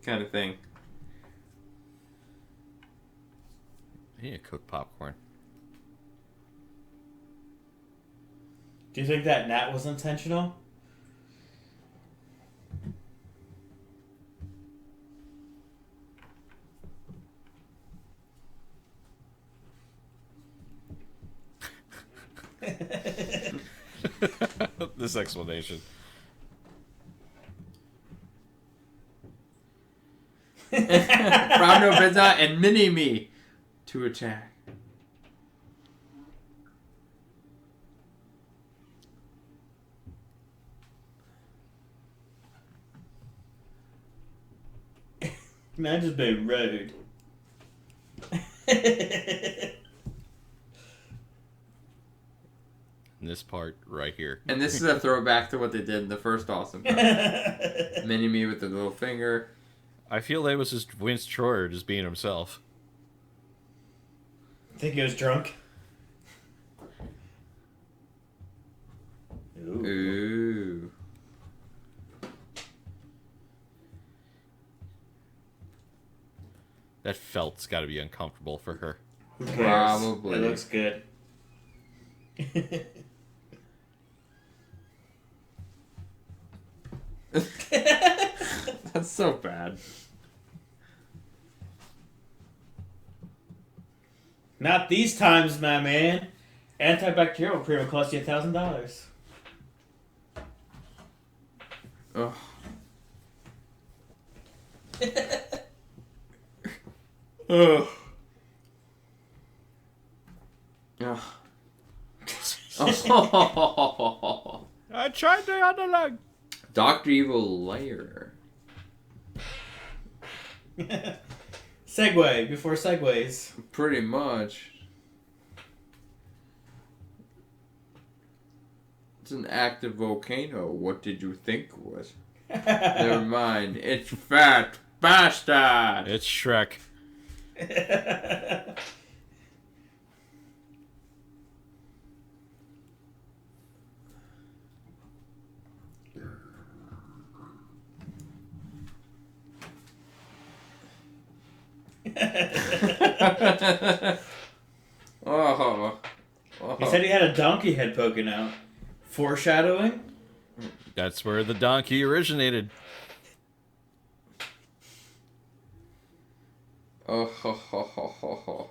Kind of thing. I need to cook popcorn. Do you think that gnat was intentional? This explanation. Browno Pizza and Mini Me to attack. Man, just been rude. This part right here. And this is a throwback to what they did in the first Awesome Part. Mini Me with the little finger. I feel that was just Vince Troyer just being himself. Think he was drunk? Ooh. That felt's got to be uncomfortable for her. Who cares? Probably. It looks good. That's so bad. Not these times, my man. Antibacterial cream will cost you $1,000. Ugh. Ugh. Ugh. Oh. I tried the other leg. Dr. Evil Lair. Segway before segways. Pretty much. It's an active volcano. What did you think it was? Never mind. It's Fat Bastard. It's Shrek. Oh. He said he had a donkey head poking out. Foreshadowing? That's where the donkey originated. Oh, ho, ho, ho, ho, ho.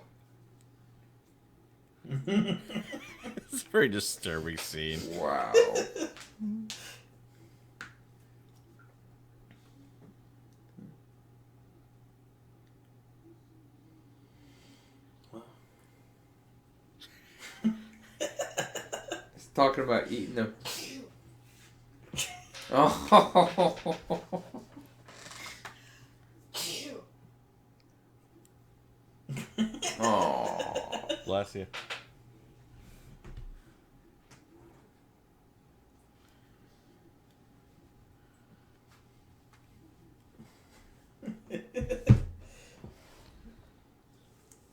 It's a very disturbing scene. Wow. He's talking about eating them. Oh. Oh. Bless you.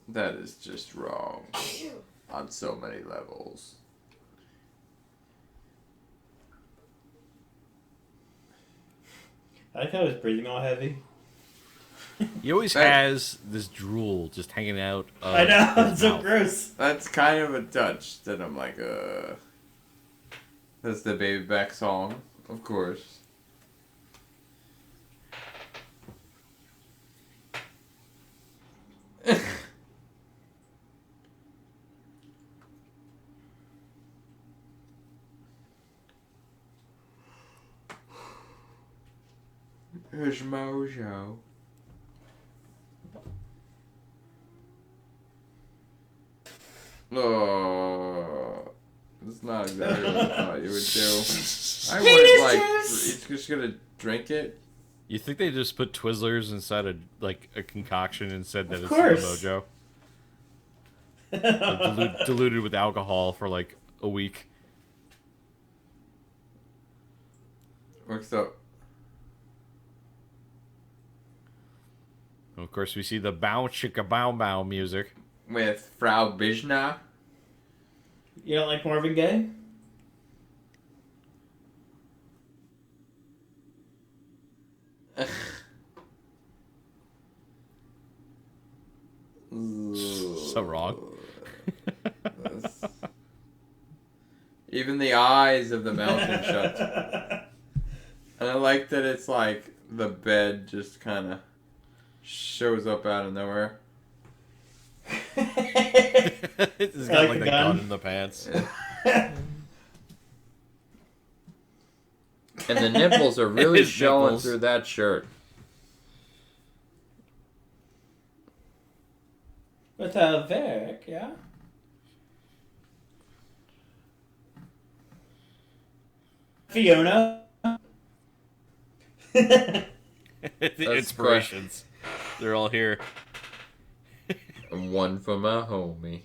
That is just wrong on so many levels. I like how he was breathing all heavy. He always has this drool just hanging out. I know, his it's so mouth. gross. That's kind of a touch that I'm like, That's the Baby Back song, of course. His mojo. Oh, that's not exactly what I thought you would do. I would he's just gonna drink it. You think they just put Twizzlers inside a concoction and said that Of it's course. the mojo? Diluted with alcohol for like a week. Works out. Of course, we see the bow chicka bow bow music. With Frau Bijna. You don't like Marvin Gaye? So wrong. Even the eyes of the mountain shut. And I like that it's like the bed just kind of shows up out of nowhere. It's got like the gun in the pants. And the nipples are really His showing nipples. through that shirt. With a Vic, yeah? Fiona. The inspirations. They're all here. And one for my homie.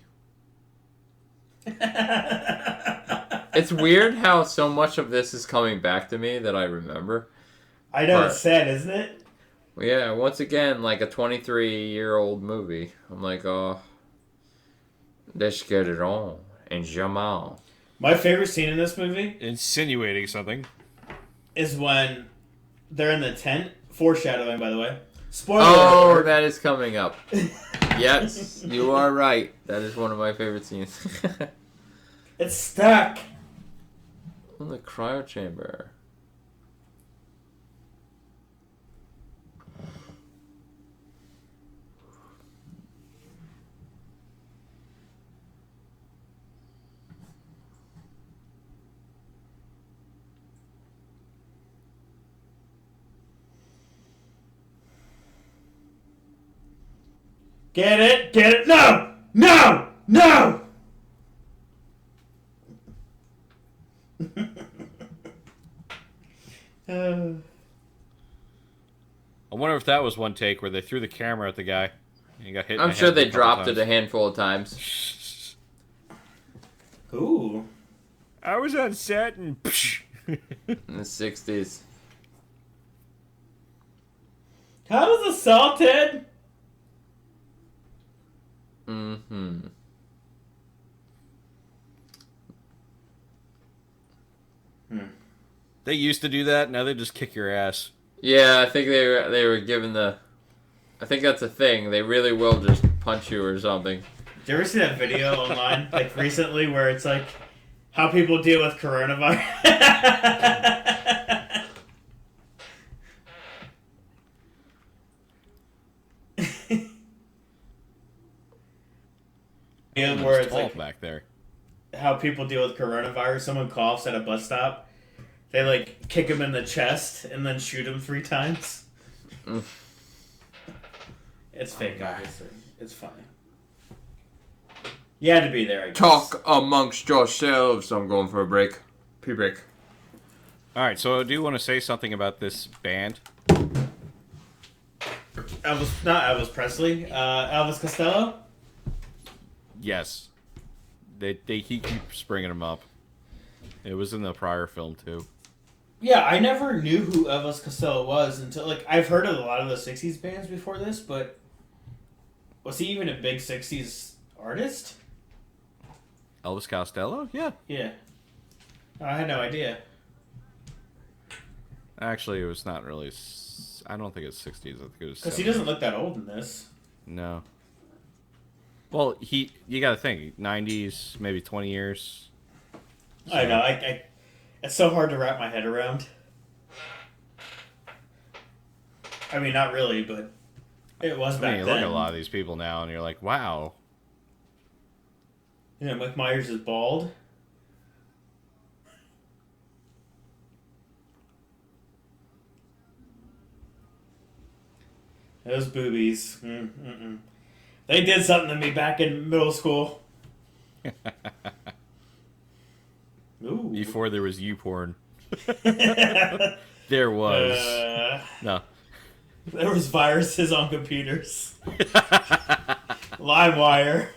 It's weird how so much of this is coming back to me that I remember. I know, it's sad, isn't it? Yeah, once again, like a 23-year-old movie. I'm like, oh, let's get it on. And Jamal. My favorite scene in this movie Insinuating something. is when they're in the tent. Foreshadowing, by the way. Spoiler Oh, alert. that is coming up. Yes, you are right. That is one of my favorite scenes. It's stuck. In the cryo chamber. Get it? Get it? No! No! No! I wonder if that was one take where they threw the camera at the guy and he got hit. I'm sure they dropped it a handful of times. Ooh. I was on set and In the 60s. How does assaulted? Mm-hmm. They used to do that. Now they just kick your ass. Yeah, I think they were given the... I think that's a thing. They really will just punch you or something. Did you ever see that video online, like recently, where it's like how people deal with coronavirus? Where it's like back there. how people deal with coronavirus. Someone coughs at a bus stop. They like kick him in the chest and then shoot him 3 times. It's fake, obviously. It's funny. You had to be there, I guess. Talk amongst yourselves. I'm going for a break. Pee break. All right, so I do want to say something about this band. Elvis Presley. Elvis Costello. Yes, he keeps bringing them up. It was in the prior film too. Yeah, I never knew who Elvis Costello was until, like, I've heard of a lot of the 60s bands before this, but was he even a big 60s artist? Elvis Costello? Yeah. Yeah. I had no idea. Actually, it was not really. I don't think it's 60s. I think it was. Because he 70s. doesn't look that old in this. No. Well, you got to think 90s, maybe 20 years. So. I know. It's so hard to wrap my head around. I mean, not really, but it was back You then. look at a lot of these people now, and you're like, wow. You know, Mike Myers is bald. Those boobies. Mm-mm. They did something to me back in middle school. Ooh. Before there was porn. There was. No. There was viruses on computers. LimeWire.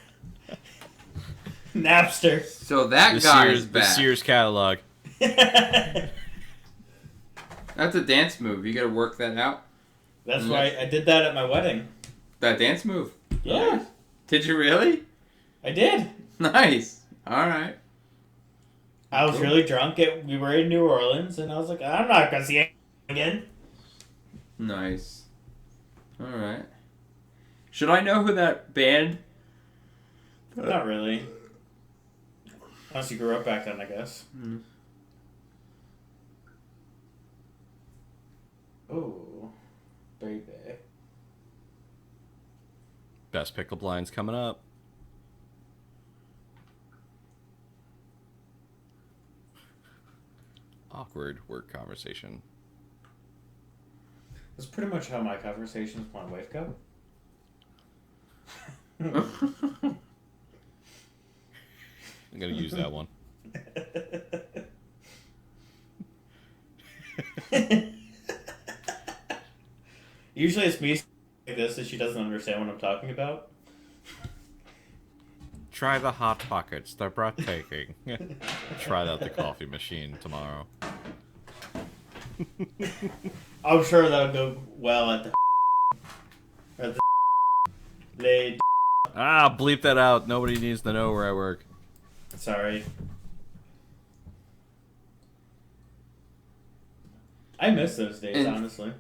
Napster. So that guy is The back. Sears catalog. That's a dance move. You gotta work that out. That's why I did that at my wedding. That dance move. Yeah. Did you really? I did. Nice. Alright. I was really drunk. We were in New Orleans, and I was like, I'm not going to see it again. Nice. Alright. Should I know who that band? Not really. Unless you grew up back then, I guess. Mm. Oh, baby. Best pickup lines coming up. Awkward work conversation. That's pretty much how my conversations with my wife go. I'm gonna use that one. Usually it's me like this that she doesn't understand what I'm talking about. Try the Hot Pockets. They're breathtaking. Try out the coffee machine tomorrow. I'm sure that'll go well at the at the laid. Ah, bleep that out. Nobody needs to know where I work. Sorry. I miss those days, honestly.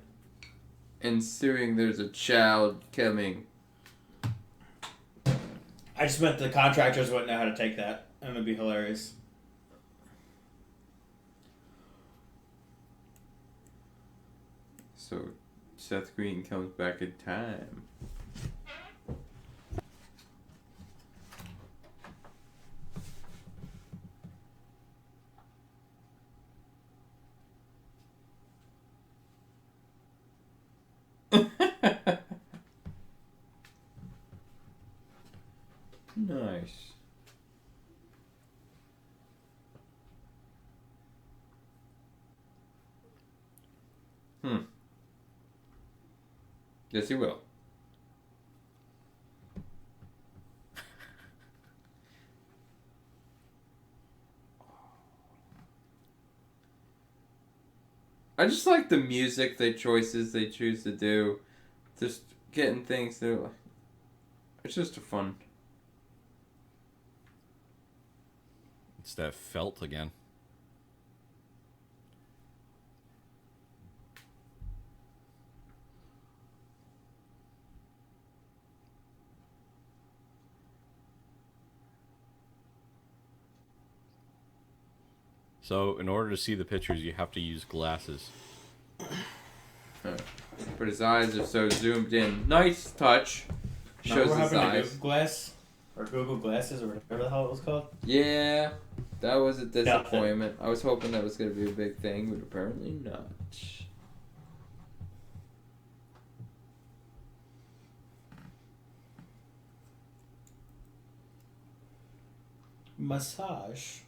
Ensuing there's a child coming. I just meant the contractors wouldn't know how to take that, and it'd be hilarious. So Seth Green comes back in time. Nice. Yes, he will. I just like the music, the choices they choose to do. Just getting things to... It's just a fun... It's that felt again. So, in order to see the pictures, you have to use glasses. But his eyes are so zoomed in. Nice touch. Shows his eyes. Google Glass or Google Glasses or whatever the hell it was called. Yeah, that was a disappointment. I was hoping that was going to be a big thing, but apparently not. Massage.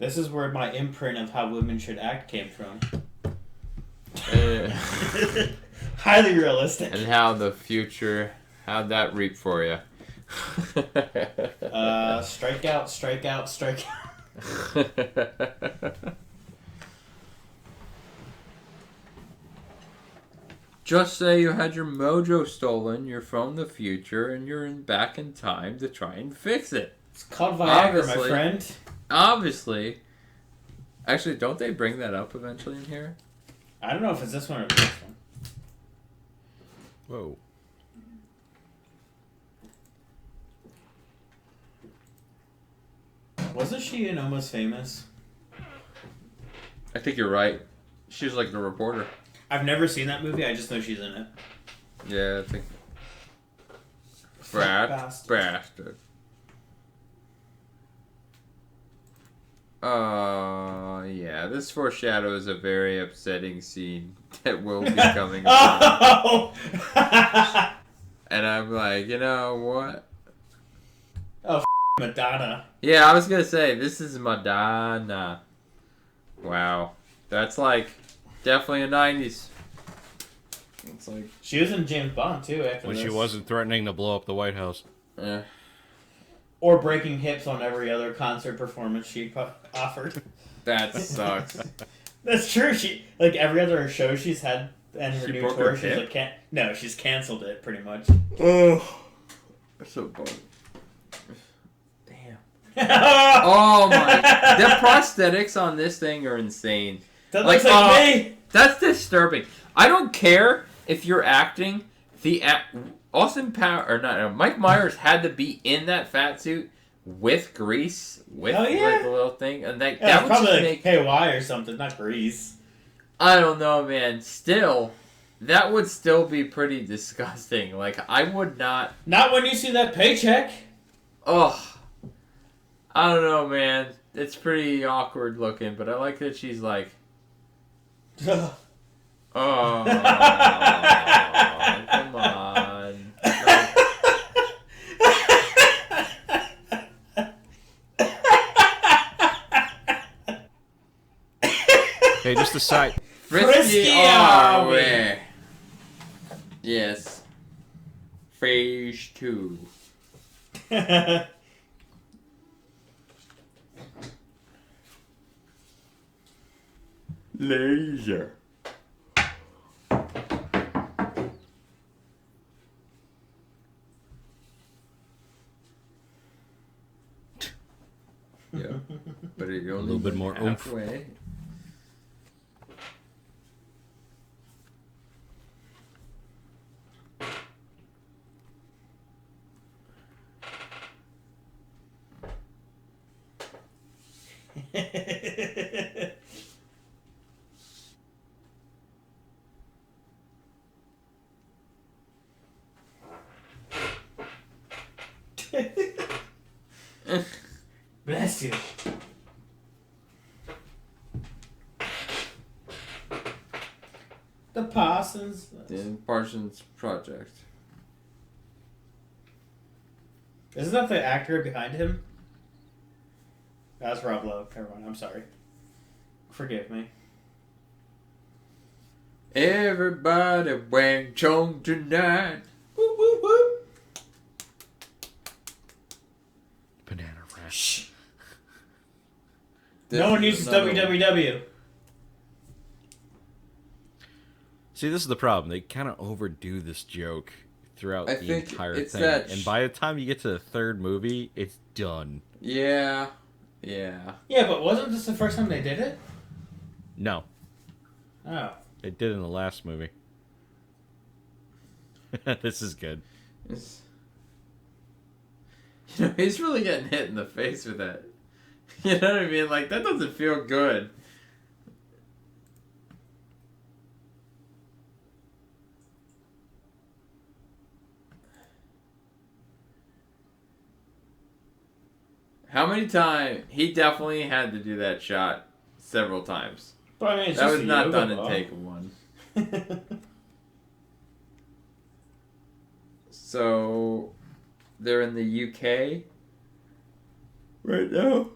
This is where my imprint of how women should act came from. Highly realistic. And how the future, how'd that reap for you? Strike out, strike out, strike out. Just say you had your mojo stolen, you're from the future, and you're back in time to try and fix it. It's called Viagra, my friend. Obviously. Actually, don't they bring that up eventually in here? I don't know if it's this one or this one. Whoa. Wasn't she in Almost Famous? I think you're right. She was like the reporter. I've never seen that movie. I just know she's in it. Yeah, I think. Bastard. Yeah, this foreshadows a very upsetting scene that will be coming up. Oh! And I'm like, you know what? Oh, Madonna. Yeah, I was gonna say, this is Madonna. Wow. That's like, definitely a 90s. It's like... She was in James Bond, too, after When this. she wasn't threatening to blow up the White House. Eh. Or breaking hips on every other concert performance she offered. That sucks. That's true. She, like, every other show she's had and her She new broke tour, her she's hip? like, no, she's canceled it, pretty much. Oh. That's so bummed. Damn. That Oh my... The prosthetics on this thing are insane. looks like me! That's disturbing. I don't care if you're acting. Mike Myers had to be in that fat suit with grease, with Oh, yeah. like a little thing, and that Yeah, would it's probably just like make. KY or something, not Grease. I don't know, man. Still, that would still be pretty disgusting. Like I would not. Not when you see that paycheck. Ugh. I don't know, man. It's pretty awkward looking, but I like that she's like. Oh, come on. Hey, just a side. Frisky are are we? we? Yes. Phase 2. Laser. Yeah, but it only A little bit more oomph. halfway. Bless you. The Parsons. The Parsons Project. Isn't that the actor behind him? That's Rob Lowe. Never mind. I'm sorry. Forgive me. Everybody Wang Chong tonight. Woo woo woo. Banana Rash. Shh. This No one is uses another one. www. See, this is the problem. They kind of overdo this joke throughout I the think entire it's thing. that And by the time you get to the third movie, it's done. Yeah. Yeah. Yeah, but wasn't this the first time they did it? No, Oh. they did in the last movie. This is good. It's... You know, he's really getting hit in the face with that. You know what I mean? Like, that doesn't feel good. How many times? He definitely had to do that shot several times. But I mean, it's That just was a not yoga done in ball. take one. So, they're in the UK right now.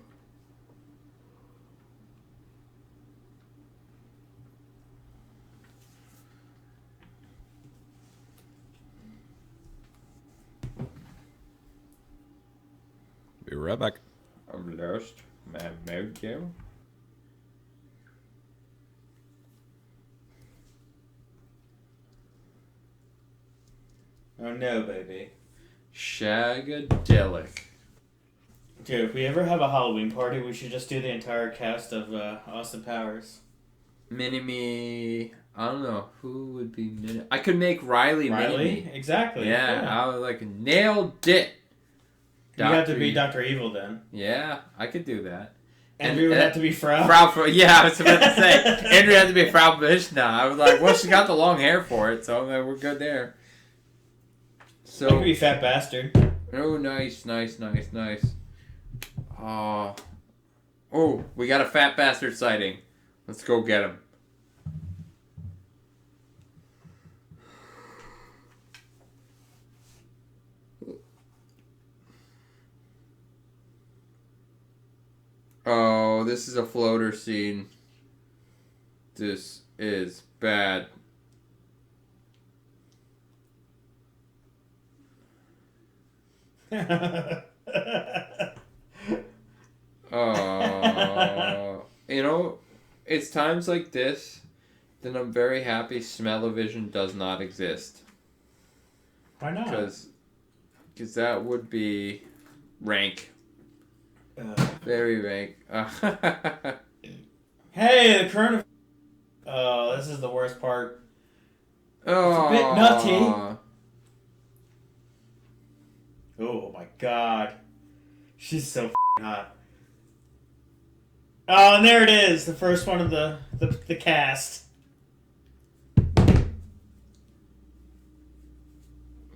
Be right back. I've lost my mojo. Oh no, baby. Shagadelic. Dude, if we ever have a Halloween party, we should just do the entire cast of Austin Powers. Mini-Me. I don't know. Who would be Mini... I could make Riley Mini-Me. Exactly. Yeah, I was like, nailed it. You have to be Dr. Evil then. Yeah, I could do that. Andrew would have to be Frau. Yeah, I was about to say. Andrew had to be Frau Bishna. I was like, well, she got the long hair for it, so we're good there. So, I could be Fat Bastard. Oh, nice. Oh, we got a Fat Bastard sighting. Let's go get him. Oh, this is a floater scene. This is bad. You know, it's times like this that I'm very happy Smell-O-Vision does not exist. Why not? Because that would be rank. Very rank. Hey, the coronavirus. Oh, this is the worst part. Oh, it's a bit nutty. Oh my god. She's so hot. Oh, and there it is. The first one of the cast.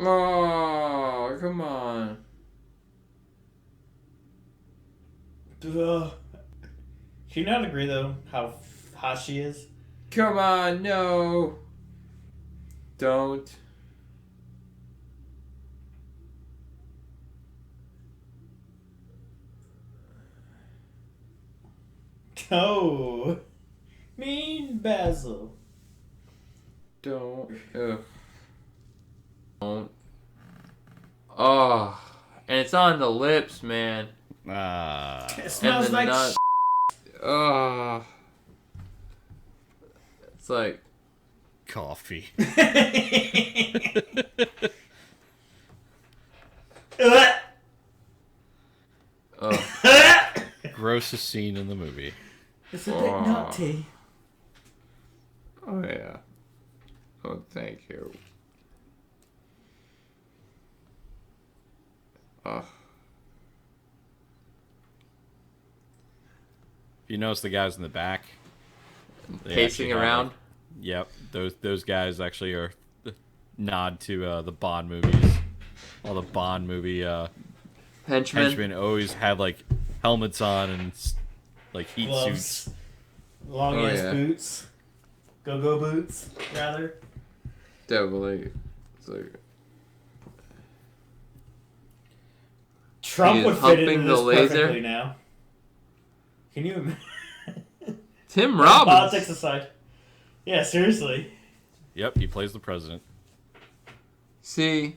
Oh, come on. Do you not agree, though, how hot she is? Come on, no. Don't. Oh. Mean Basil. Don't. Ugh. Don't. Oh. And it's on the lips, man. It smells like nuts. Oh. It's like coffee. Grossest scene in the movie. It's a bit nutty. Oh, yeah. Oh, thank you. Oh. If you notice the guys in the back pacing around. Yep, those guys actually are nod to the Bond movies. All the Bond movie henchmen always had like helmets on and like heat suits, long ass boots, go boots, rather. Definitely, it's like Trump would fit into this perfectly now. Can you imagine? Tim Robbins. Politics aside. Yeah, seriously. Yep, he plays the president. See?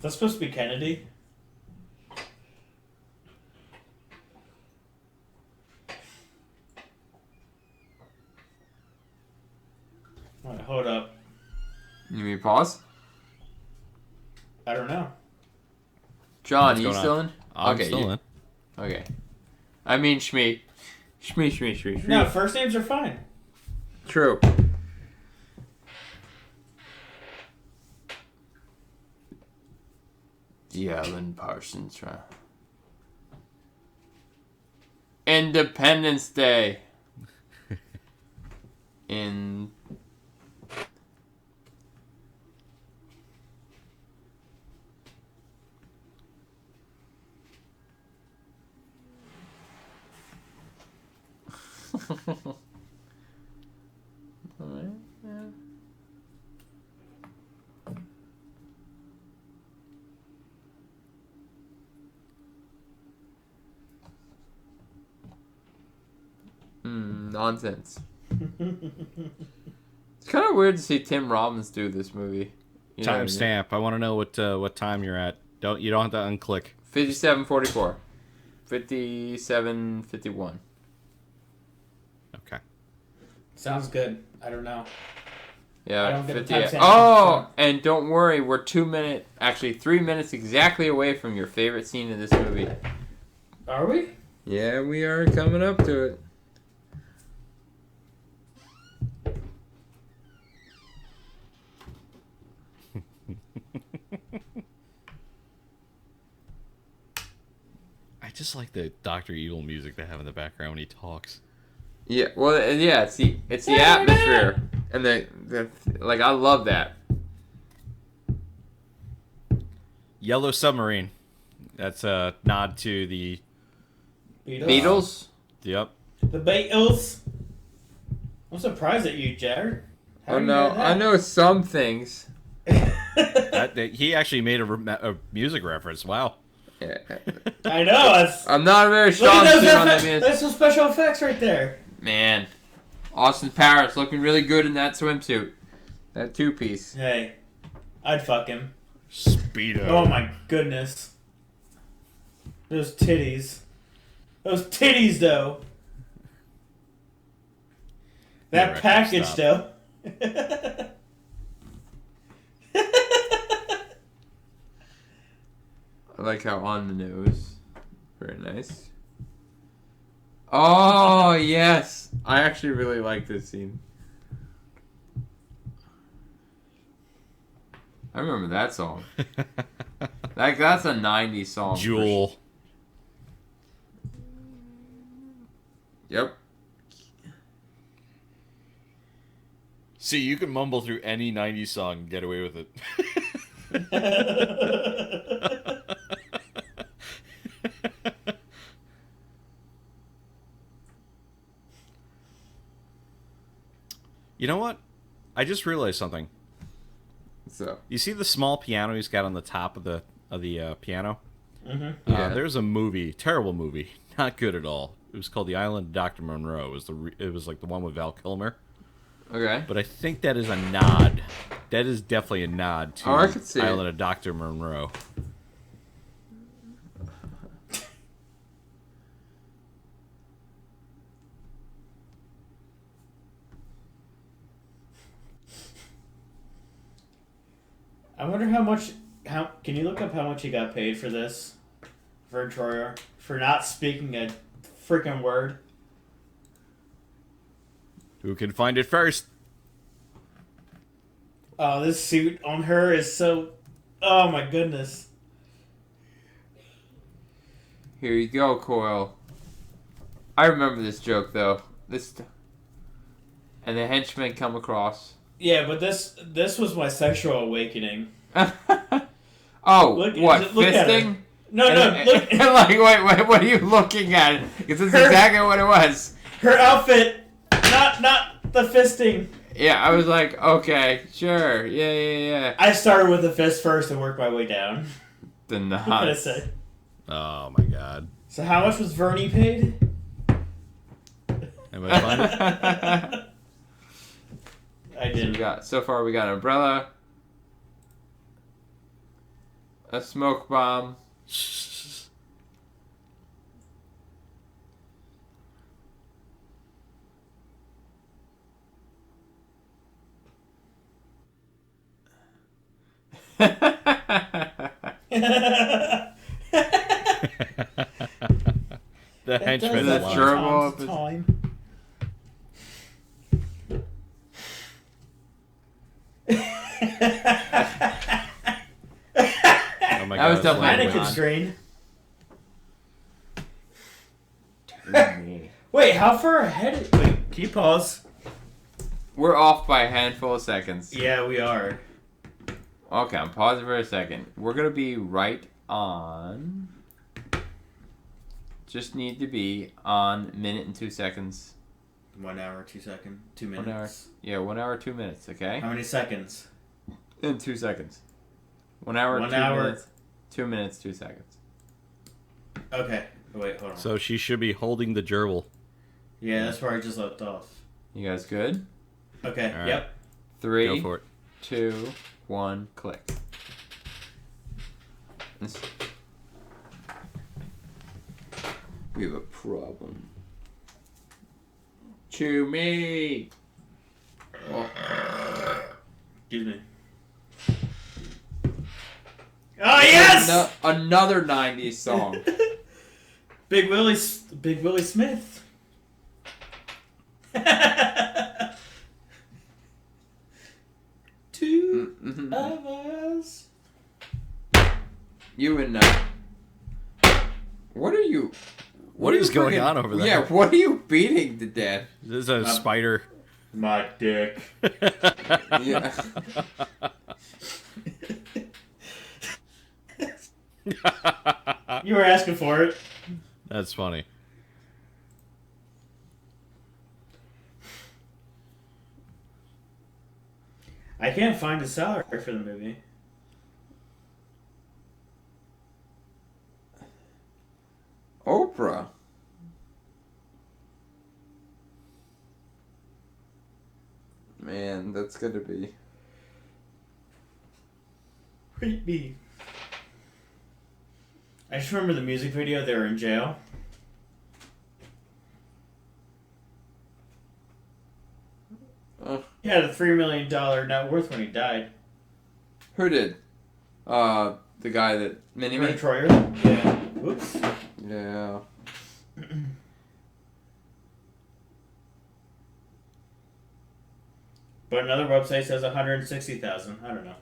That's supposed to be Kennedy? Alright, hold up. You mean pause? I don't know. John, are you still in? I'm still in. Okay. I mean Shmee. Shmee. No, first names are fine. True. The Alan Parsons trial. Independence Day. In Alright, yeah. Nonsense. It's kind of weird to see Tim Robbins do this movie. You know what I mean? Timestamp. I want to know what time you're at. You don't have to unclick. 57:44. 57:51. Okay. Sounds good. I don't know. I Yeah, don't get the 58. timestamp. Oh, and don't worry, we're 3 minutes exactly away from your favorite scene in this movie. Are we? Yeah, we are coming up to it. I just like the Dr. Evil music they have in the background when he talks. Yeah, well, yeah, it's the atmosphere, and the like. I love that. Yellow Submarine. That's a nod to the... Beatles. Yep. The Beatles. I'm surprised at you, Jared. How Oh do you no, know that? I know some things. He actually made a music reference. Wow. Yeah. I know. I'm not a very Look strong at suit on that those music. There's some special effects right there. Man, Austin Powers looking really good in that swimsuit. That two-piece. Hey, I'd fuck him. Speedo. Oh my goodness. Those titties. Those titties, though. That Record package, stop. though. I like how on the nose. Very nice. Oh, yes. I actually really like this scene. I remember that song. That's a 90s song. for Jewel. sure. Yep. See, you can mumble through any 90s song and get away with it. You know what? I just realized something. So, You see the small piano he's got on the top of the piano? Mm-hmm. Yeah. There's a movie, terrible movie, not good at all. It was called The Island of Dr. Monroe. It was like the one with Val Kilmer. okay. But I think that is a nod. That is definitely a nod to Oh, I could see Island it. of Dr. Monroe. I wonder how much. Can you look up how much he got paid for this? For Troyer? For not speaking a freaking word? Who can find it first? Oh, this suit on her is so. Oh my goodness. Here you go, Coyle. I remember this joke, though. And the henchmen come across. Yeah, but this was my sexual awakening. Oh, Look at fisting? her. No, look. Like, wait, what are you looking at? Because this is exactly what it was. Her outfit, not the fisting. Yeah, I was like, okay, sure, yeah. I started with the fist first and worked my way down. The What can I nuts. say? Oh my god. So how much was Vernie paid? Anybody find it? I didn't. So far we got an umbrella, a smoke bomb, The henchman that line. gerbil. Time to time. Oh my That was god. definitely Mannequin Ron. strain. Wait, how far ahead? Wait, can you pause? We're off by a handful of seconds. Yeah, we are. Okay, I'm pausing for a second. We're gonna be right on. Just need to be on minute and 2 seconds. 1 hour, 2 seconds, 2 minutes. 1 hour. Yeah, 1 hour, 2 minutes. Okay. How many seconds? In 2 seconds. 1 hour, 1 2 hour. minutes. 2 minutes, 2 seconds. Okay. Oh, wait, hold on. So she should be holding the gerbil. Yeah, that's where I just left off. You guys good? Okay. All right. Yep. 3, Go for it. 2, 1, click. We have a problem. Chew me! Oh. Excuse me. Oh yes! Another 90s song. Big Willie Smith. Two of us. You and what are you? What is going on over there? Yeah, what are you beating to death? This is a spider. My dick. Yeah. You were asking for it. That's funny. I can't find a salary for the movie. Oprah. Man, that's gonna be. Rate me. I just remember the music video. They were in jail. He had a $3 million net worth when he died. Who did? The guy that Mini Troyer. Yeah. Whoops. Yeah. But another website says 160,000. I don't know.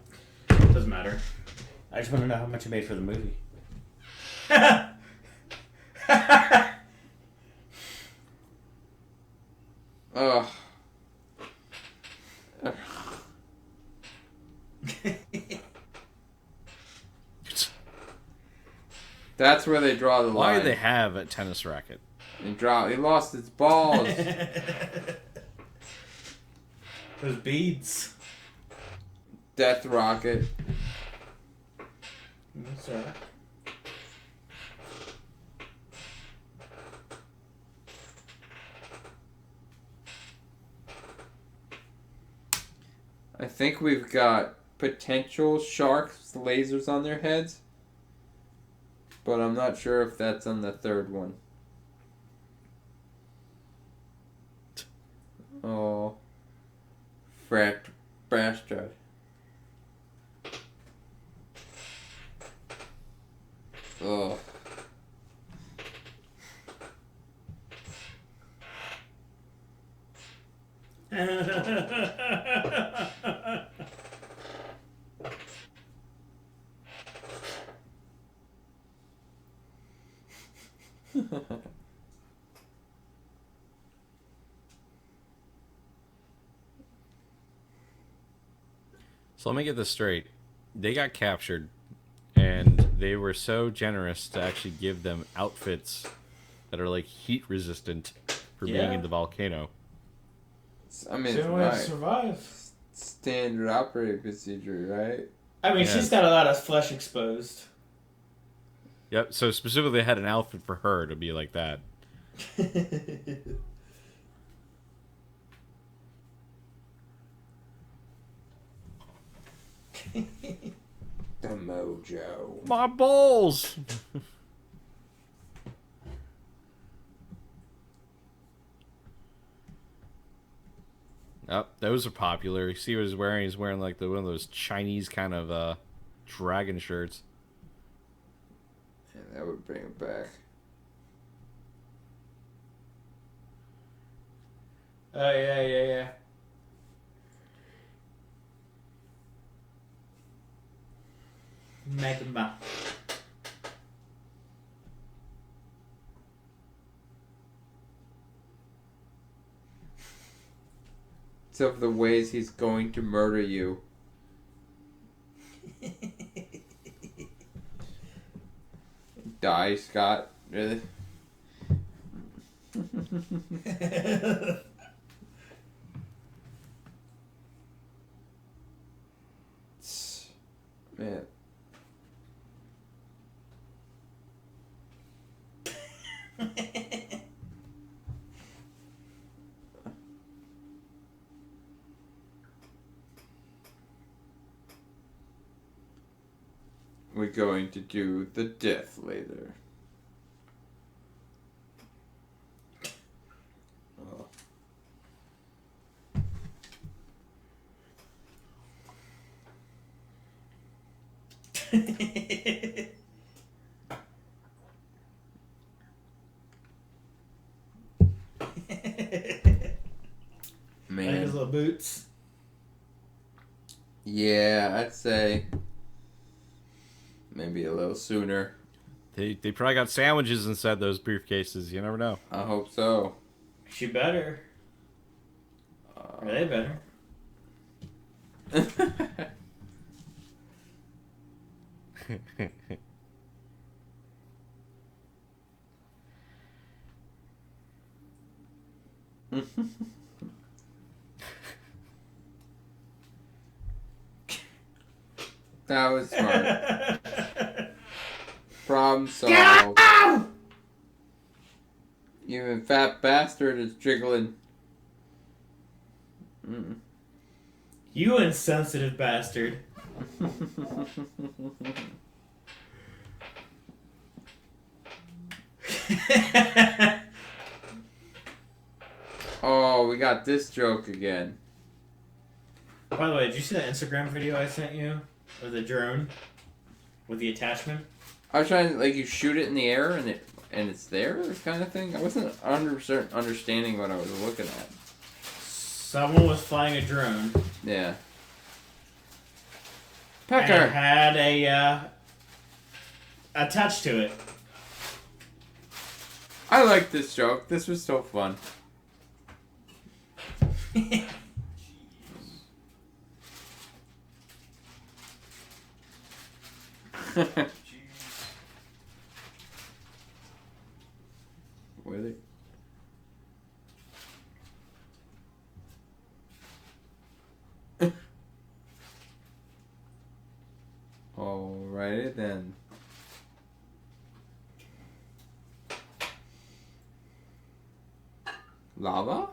Doesn't matter. I just want to know how much he made for the movie. Ugh. That's where they draw the line. Why do they have a tennis racket? He lost his balls. Those beads. Death rocket. That's alright. I think we've got potential sharks with lasers on their heads. But I'm not sure if that's on the third one. Oh. Fracked bastard. Ugh. So let me get this straight. They got captured, and they were so generous to actually give them outfits that are like heat resistant for being in the volcano. I mean, Same it's way to right. survive. Standard operating procedure, right? I mean, Yeah. she's got a lot of flesh exposed. Yep. So specifically, they had an outfit for her to be like that. The mojo. My balls. Yep, those are popular. You see what he's wearing? He's wearing like one of those Chinese kind of dragon shirts. Yeah, that would bring it back. Oh, yeah. Magma. It's of the ways he's going to murder you. Die, Scott. Really? we're going to do the death laser. Oh. Like his little boots. Yeah, I'd say maybe a little sooner. They probably got sandwiches inside those briefcases. You never know. I hope so. She better. Or they better. That was smart. Problem solved. Even fat bastard is jiggling. You insensitive bastard. Oh, we got this joke again. By the way, did you see that Instagram video I sent you? Of the drone? With the attachment? I was trying to, like, you shoot it in the air and it's there, kind of thing. I wasn't 100% understanding what I was looking at. Someone was flying a drone. Yeah. And it Pecker! had a, attached to it. I like this joke. This was so fun. Were they? Alrighty then. Lava?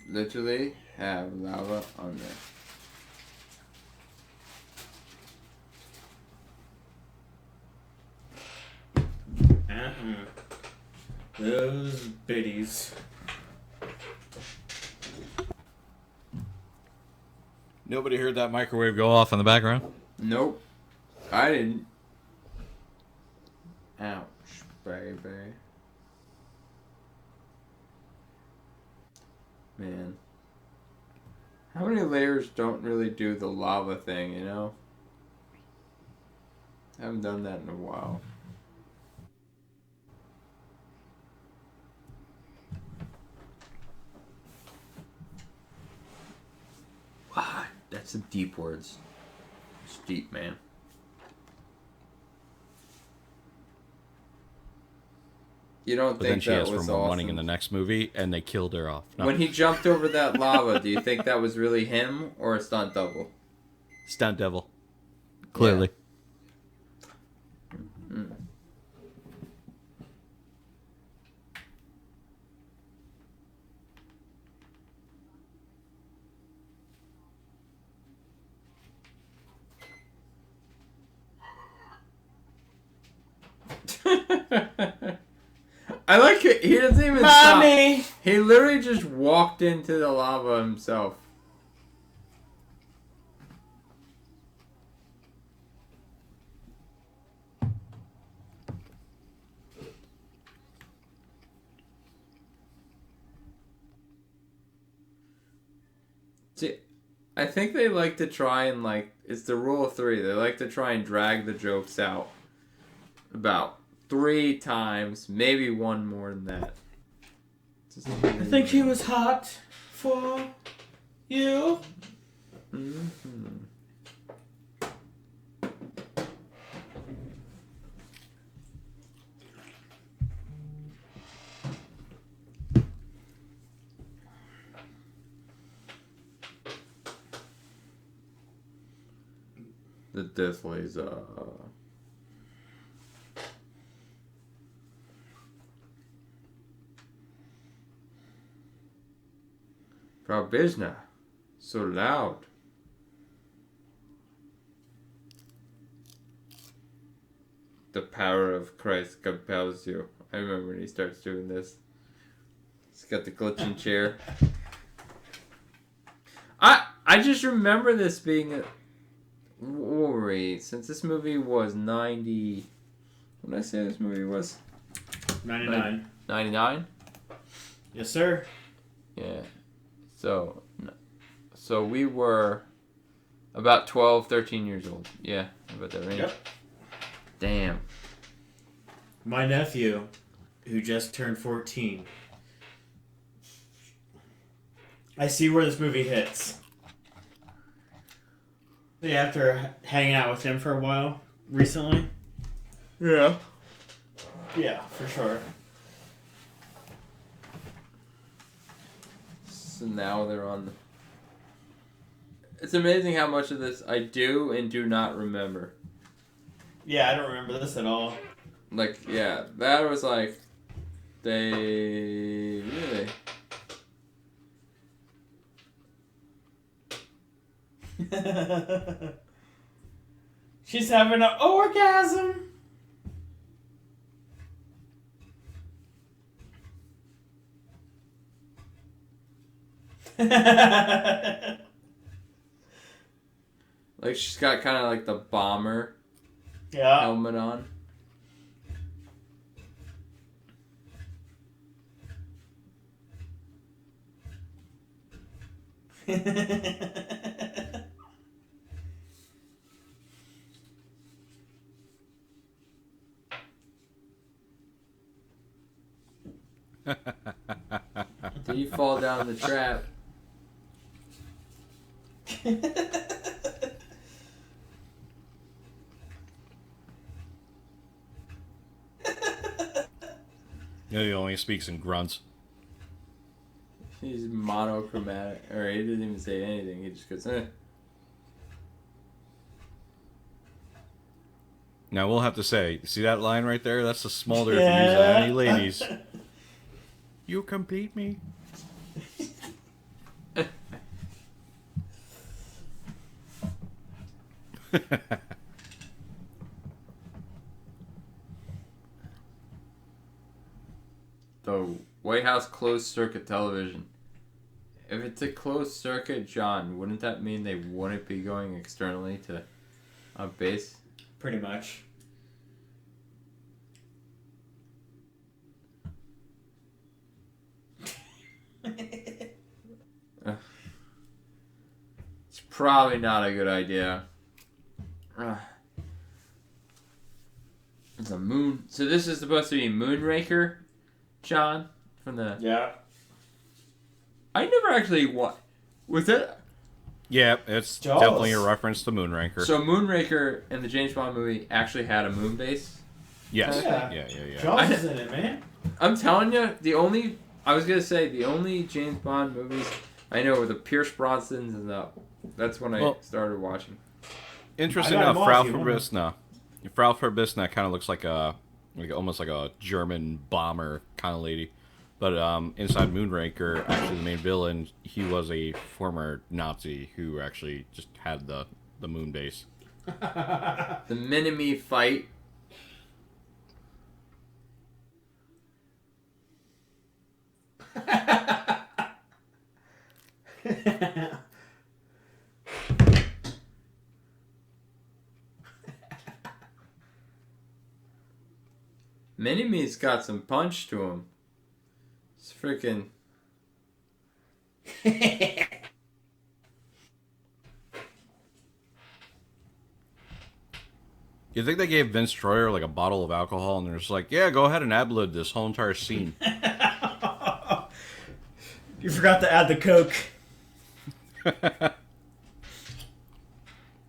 Literally have lava on there. Those biddies. Nobody heard that microwave go off in the background? Nope. I didn't. Ouch, baby. Man. How many layers don't really do the lava thing, you know? I haven't done that in a while. Wow, that's some deep words. It's deep, man. You don't But then think she that asked for was more money awesome? in the next movie, and they killed her off. No. When he jumped over that lava, do you think that was really him or a stunt double? Stunt devil. Clearly. Mm. I like it. He doesn't even Mommy! stop. He literally just walked into the lava himself. See, I think they like to try and, like, it's the rule of three. They like to try and drag the jokes out about 3 times, maybe one more than that. I think he was hot for you. Mm-hmm. The death laser. Frau Bisner, so loud. power of Christ compels you. I remember when he starts doing this. He's got the glitching chair. I just remember this being a... Wait, since this movie was 90... What did I say this movie was? 99. 99? Yes, sir. Yeah. So we were about 12, 13 years old. Yeah, about that range. Yep. Damn. My nephew, who just turned 14. I see where this movie hits. Yeah, after hanging out with him for a while recently. Yeah. Yeah, for sure. So now they're on the... It's amazing how much of this I do and do not remember. Yeah, I don't remember this at all. Like, yeah, that was like... They... Really... She's having an orgasm. Like, she's got kind of like the bomber Yeah. helmet on. Did you fall down the trap? He only speaks in grunts. He's monochromatic. Or he didn't even say anything. He just goes, eh. Now we'll have to say, see that line right there? That's the smolder if you use on any ladies. You complete me. The White House closed circuit television. If it's a closed circuit, John, wouldn't that mean they wouldn't be going externally to a base? Pretty much. It's probably not a good idea. It's a moon. So this is supposed to be Moonraker, John, from the... Yeah. I never actually was it? Yeah, it's Jaws. definitely a reference to Moonraker. So Moonraker in the James Bond movie actually had a moon base. Yes. Yeah. Yeah. Jaws is in it, man. I'm telling you, the only James Bond movies I know were the Pierce Brosnans and that's when I started watching. Interesting I got enough, him off Frau you, Farbissina. Frau Farbissina kind of looks like almost like a German bomber kind of lady. But inside Moonraker, actually the main villain, he was a former Nazi who actually just had the moon base. The Mini-Me fight. Mini-Me's got some punch to him. It's freaking... You think they gave Vince Troyer like a bottle of alcohol and they're just like, yeah, go ahead and ad-lib this whole entire scene. You forgot to add the Coke.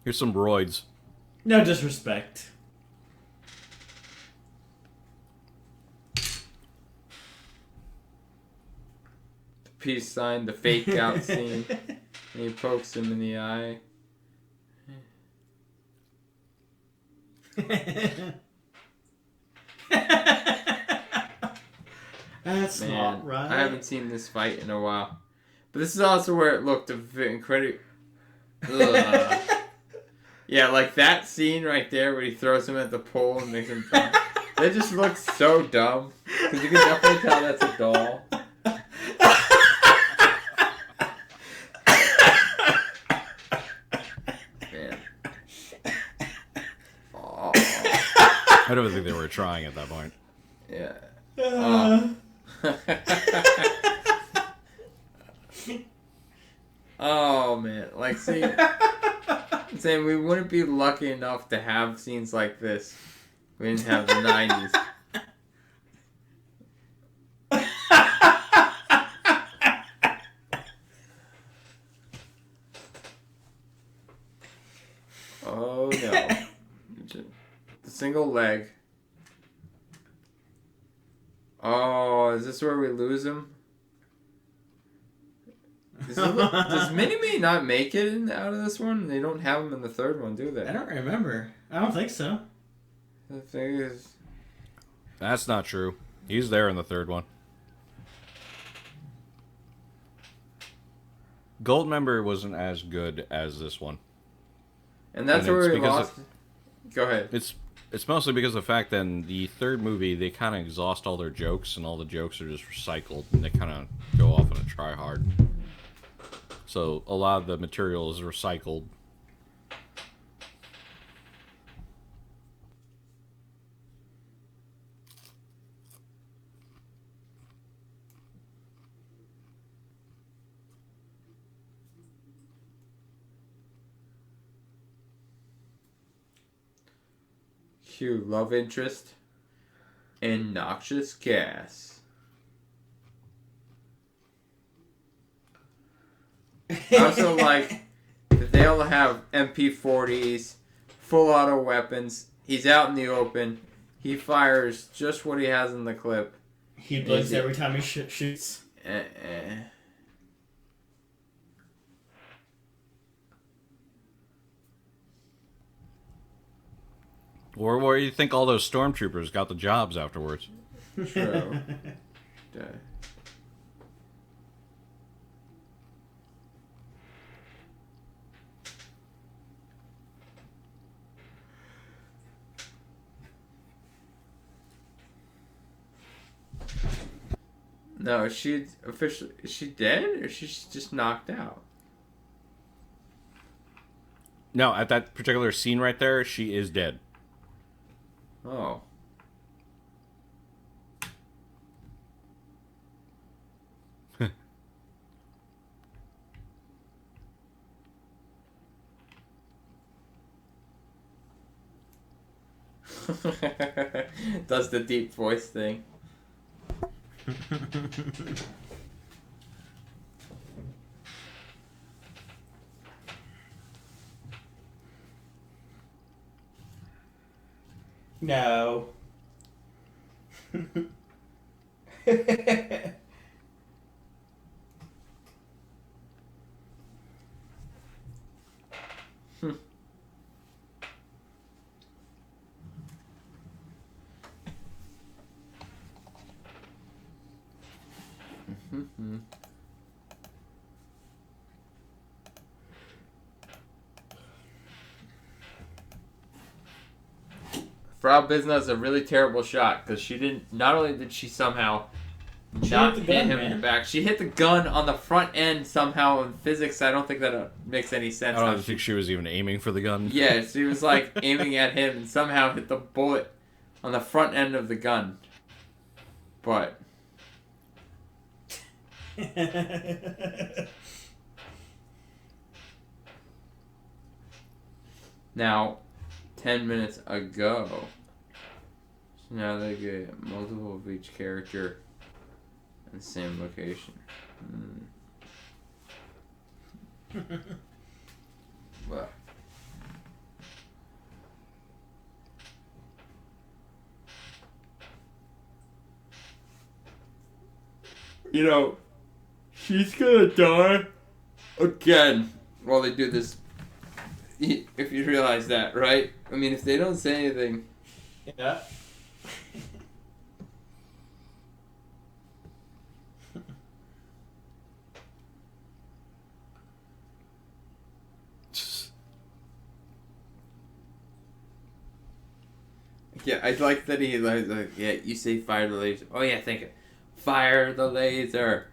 Here's some roids. No disrespect. The peace sign, the fake out scene. And he pokes him in the eye. That's Man, not right. I haven't seen this fight in a while. But this is also where it looked incredible. Yeah, like that scene right there where he throws him at the pole and makes him jump. They just look so dumb. Because you can definitely tell that's a doll. Man. Oh. I don't think they were trying at that point. Yeah. Oh man, like see, saying we wouldn't be lucky enough to have scenes like this. We didn't have the 90s. Oh no. The single leg. Oh, is this where we lose him? Does Mini-Me not make it out of this one? They don't have him in the third one, do they? I don't remember. I don't think so. The thing is... That's not true. He's there in the third one. Goldmember wasn't as good as this one. And that's where we lost... Go ahead. It's mostly because of the fact that in the third movie, they kind of exhaust all their jokes, and all the jokes are just recycled, and they kind of go off on a try-hard. So a lot of the material is recycled. Cue love interest and noxious gas. I also like that they all have MP40s, full auto weapons. He's out in the open. He fires just what he has in the clip. He blinks every time he shoots. Or where do you think all those stormtroopers got the jobs afterwards? True. No, is she dead or she's just knocked out? No, at that particular scene right there, she is dead. Oh. Does the deep voice thing. No. Frau Bisna is a really terrible shot because she didn't. Not only did she somehow not hit him in the back, she hit the gun on the front end somehow. In physics, I don't think that makes any sense. I don't think she was even aiming for the gun. Yeah, she was like aiming at him and somehow hit the bullet on the front end of the gun. But now, 10 minutes ago. So now they get multiple of each character in the same location. Well. You know, she's gonna die again while they do this. If you realize that, right? I mean, if they don't say anything. Yeah. Yeah, I like that he like yeah. You say fire the laser. Oh yeah, think it. Fire the laser.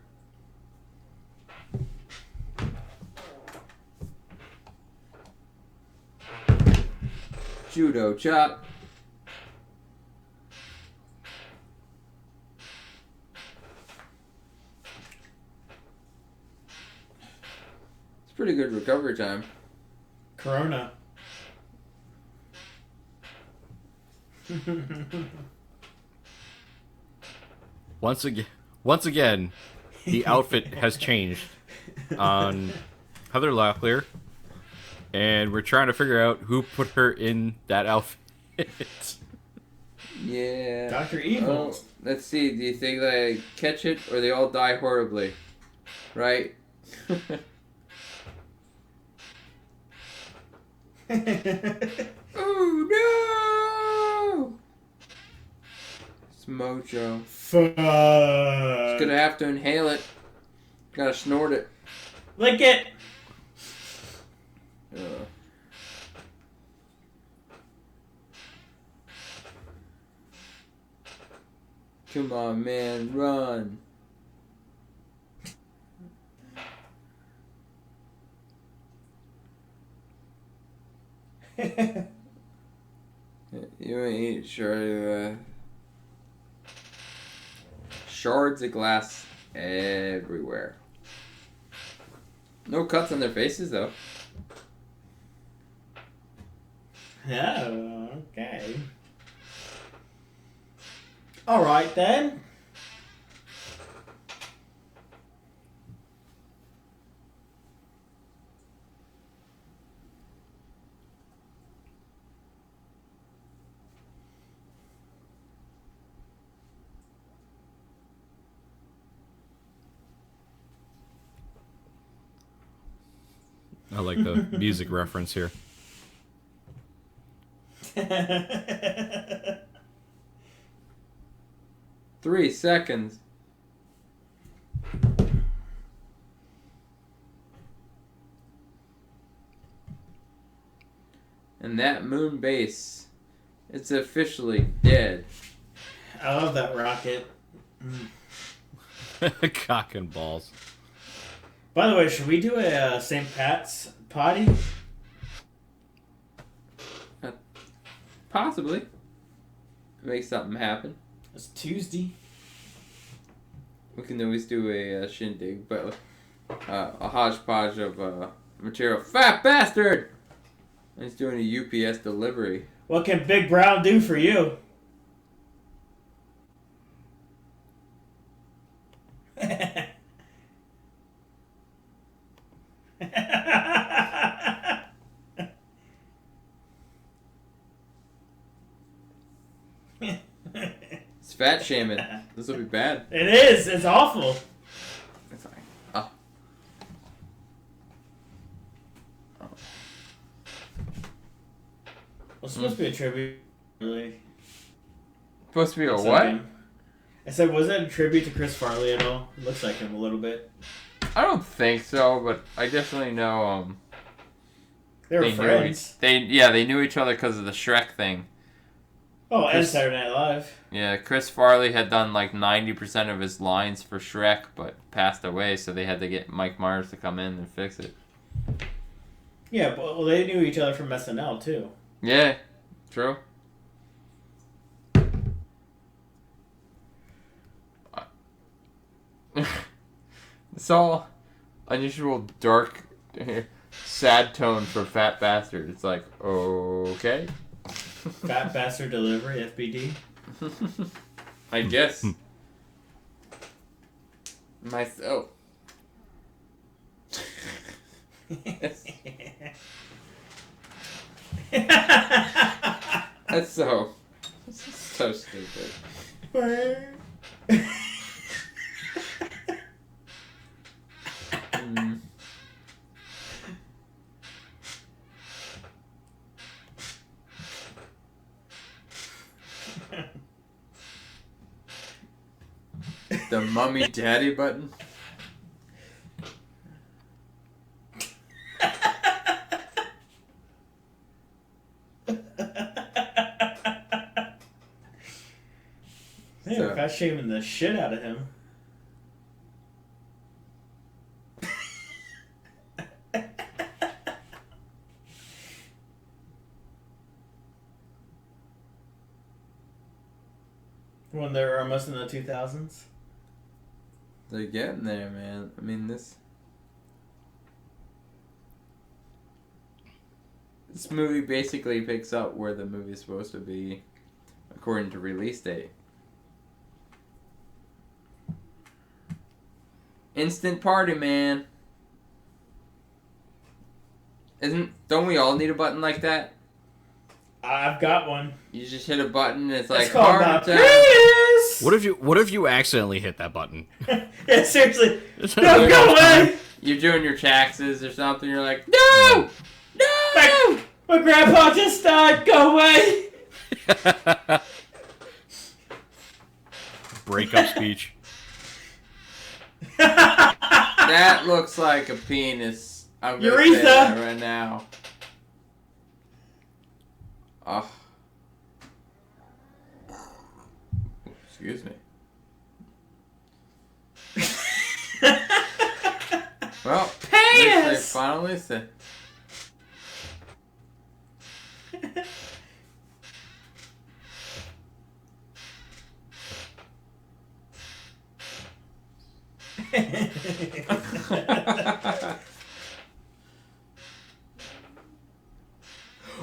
Judo chop. It's pretty good recovery time. Corona. Once again, the outfit has changed on Heather Locklear, and we're trying to figure out who put her in that outfit. Yeah. Dr. Evil. Oh, let's see. Do you think they catch it or they all die horribly? Right? Oh no! It's Mojo. Fuck. It's gonna have to inhale it. Gotta snort it. Lick it. Come on, man, run. You ain't sure. Shards of glass everywhere. No cuts on their faces, though. Oh, okay. Alright then. I like the music reference here. 3 seconds. And that moon base, it's officially dead. I love that rocket. Cock and balls. By the way, should we do a St. Pat's potty? Possibly. Make something happen. It's Tuesday. We can always do a shindig, but a hodgepodge of material. Fat bastard! He's doing a UPS delivery. What can Big Brown do for you? It's fat shaming. This will be bad. It is. It's awful. It's fine. Oh. Well, it's supposed to be a tribute. Really. Supposed to be a Looks what? like him. I said, was that a tribute to Chris Farley at all? It looks like him a little bit. I don't think so, but I definitely know. They were They friends. they knew each other because of the Shrek thing. Oh, and Chris- Saturday Night Live. Yeah, Chris Farley had done like 90% of his lines for Shrek, but passed away, so they had to get Mike Myers to come in and fix it. Yeah, but, well, they knew each other from SNL, too. Yeah, true. It's all unusual, dark, sad tone for Fat Bastard. It's like, okay. Fat Bastard Delivery, FBD. I guess. Myself. That's so stupid. Mm. The mummy daddy button. Not shaving the shit out of him. When they're almost in the 2000s. They're getting there, man. I mean, this movie basically picks up where the movie's supposed to be, according to release date. Instant party, man. Don't we all need a button like that? I've got one. You just hit a button and it's like It's called heart the attack. Prius! What if you accidentally hit that button? Yeah, seriously. No, go away! You're doing your taxes or something. You're like, no, no. My grandpa just died. Go away. Breakup speech. That looks like a penis. I'm gonna say Urethra! that right now. Oh. Excuse me. Well, Penis! they finally said.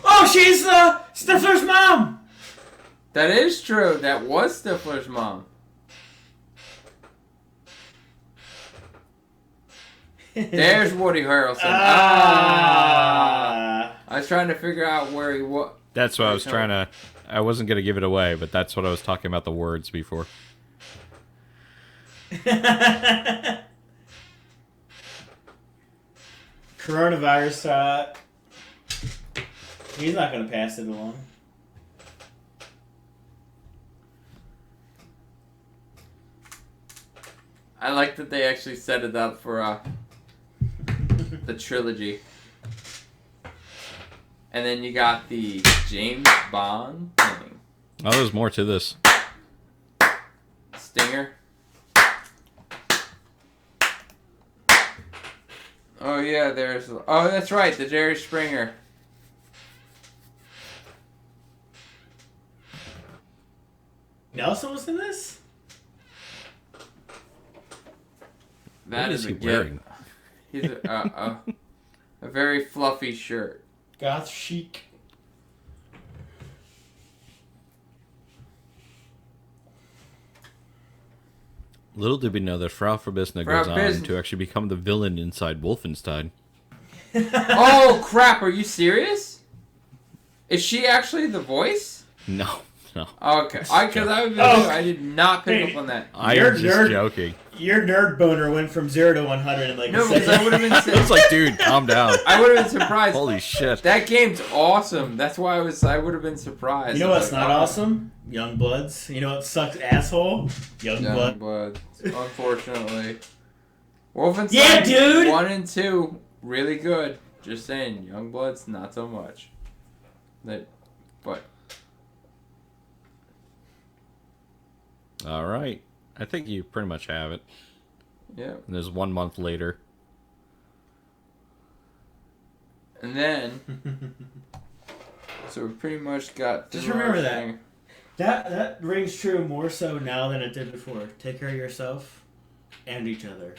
Oh, she's Stifler's mom! That is true. That was Stifler's mom. There's Woody Harrelson. I was trying to figure out where he was. That's what I was trying to. I wasn't gonna give it away, but that's what I was talking about the words before. Coronavirus, he's not gonna pass it along. I like that they actually set it up for the trilogy. And then you got the James Bond thing. Oh, there's more to this. Stinger. Oh yeah, there's. Oh, that's right, the Jerry Springer. Nelson was in this? That What is is a he gift. wearing? He's a very fluffy shirt. Goth chic. Little did we know that Frau Verbissina Frau goes on Verbissina. to actually become the villain inside Wolfenstein. Oh crap! Are you serious? Is she actually the voice? No, no. Okay, I did not pick up on that. I You're am just nerd. joking. Your nerd boner went from 0 to 100 in like No, a because I second. would have been. It's like, dude, calm down. I would have been surprised. Holy shit. That game's awesome. That's why I would have been surprised. You know what's Like, not oh, awesome? Young Bloods. You know what sucks asshole? Young Blood. Youngblood. Unfortunately. Wolfenstein Yeah, dude! 1 and 2, really good. Just saying, Youngblood's not so much. But All right. I think you pretty much have it. yeah. And there's 1 month later. And then so we pretty much got Just through remember our that. thing. That rings true more so now than it did before. Take care of yourself and each other.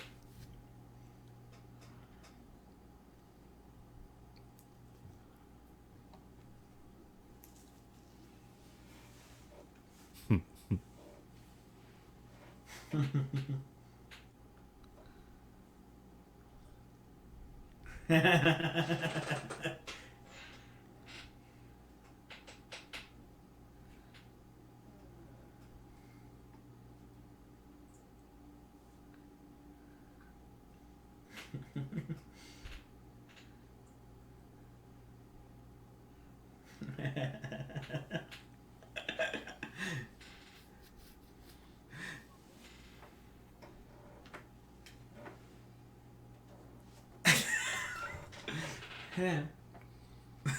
All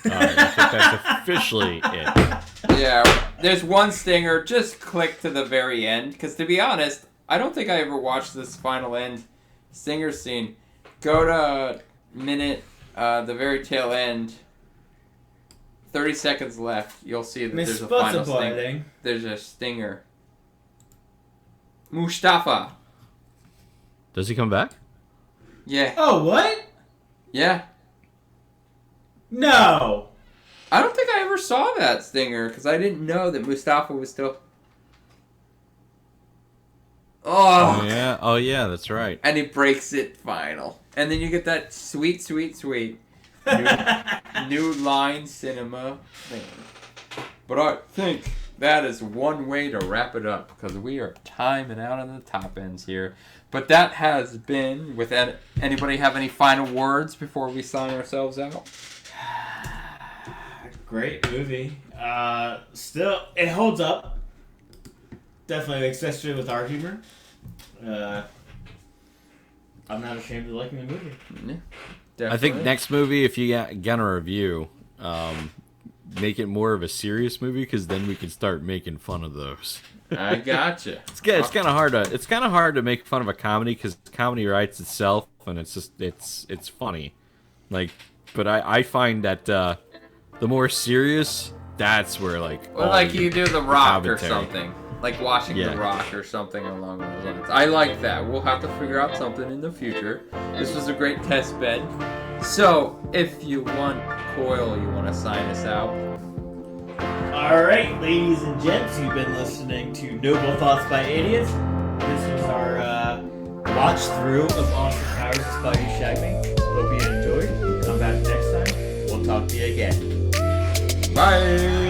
right, I think that's officially it. Yeah, There's one stinger. Just click to the very end. Because to be honest, I don't think I ever watched this final end stinger scene. Go to minute, the very tail end. 30 seconds left. You'll see that there's a final stinger. There's a stinger. Mustafa. Does he come back? Yeah. Oh, what? Yeah. No. I don't think I ever saw that stinger because I didn't know that Mustafa was still. Oh yeah. Oh yeah, that's right. And he breaks it final, and then you get that sweet, sweet, sweet new line cinema thing. But I think that is one way to wrap it up because we are timing out on the top ends here. But that has been. With anybody have any final words before we sign ourselves out? Great movie. Still, it holds up. Definitely, especially with our humor. I'm not ashamed of liking the movie. Yeah, I think next movie, if you get a review, make it more of a serious movie because then we can start making fun of those. I gotcha. It's kind of hard to make fun of a comedy because comedy writes itself and it's funny. Like, but I find that the more serious, that's where like. Well, like you do The Rock or something. Like watching The Rock or something along those lines. I like that. We'll have to figure out something in the future. This was a great test bed. So, if you want Coil, you want to sign us out? Alright, ladies and gents, you've been listening to Noble Thoughts by Idiots. This was our watch through of Austin Powers' Spy Who Shagged Me. Hope you enjoyed. Come back next time. We'll talk to you again. Bye!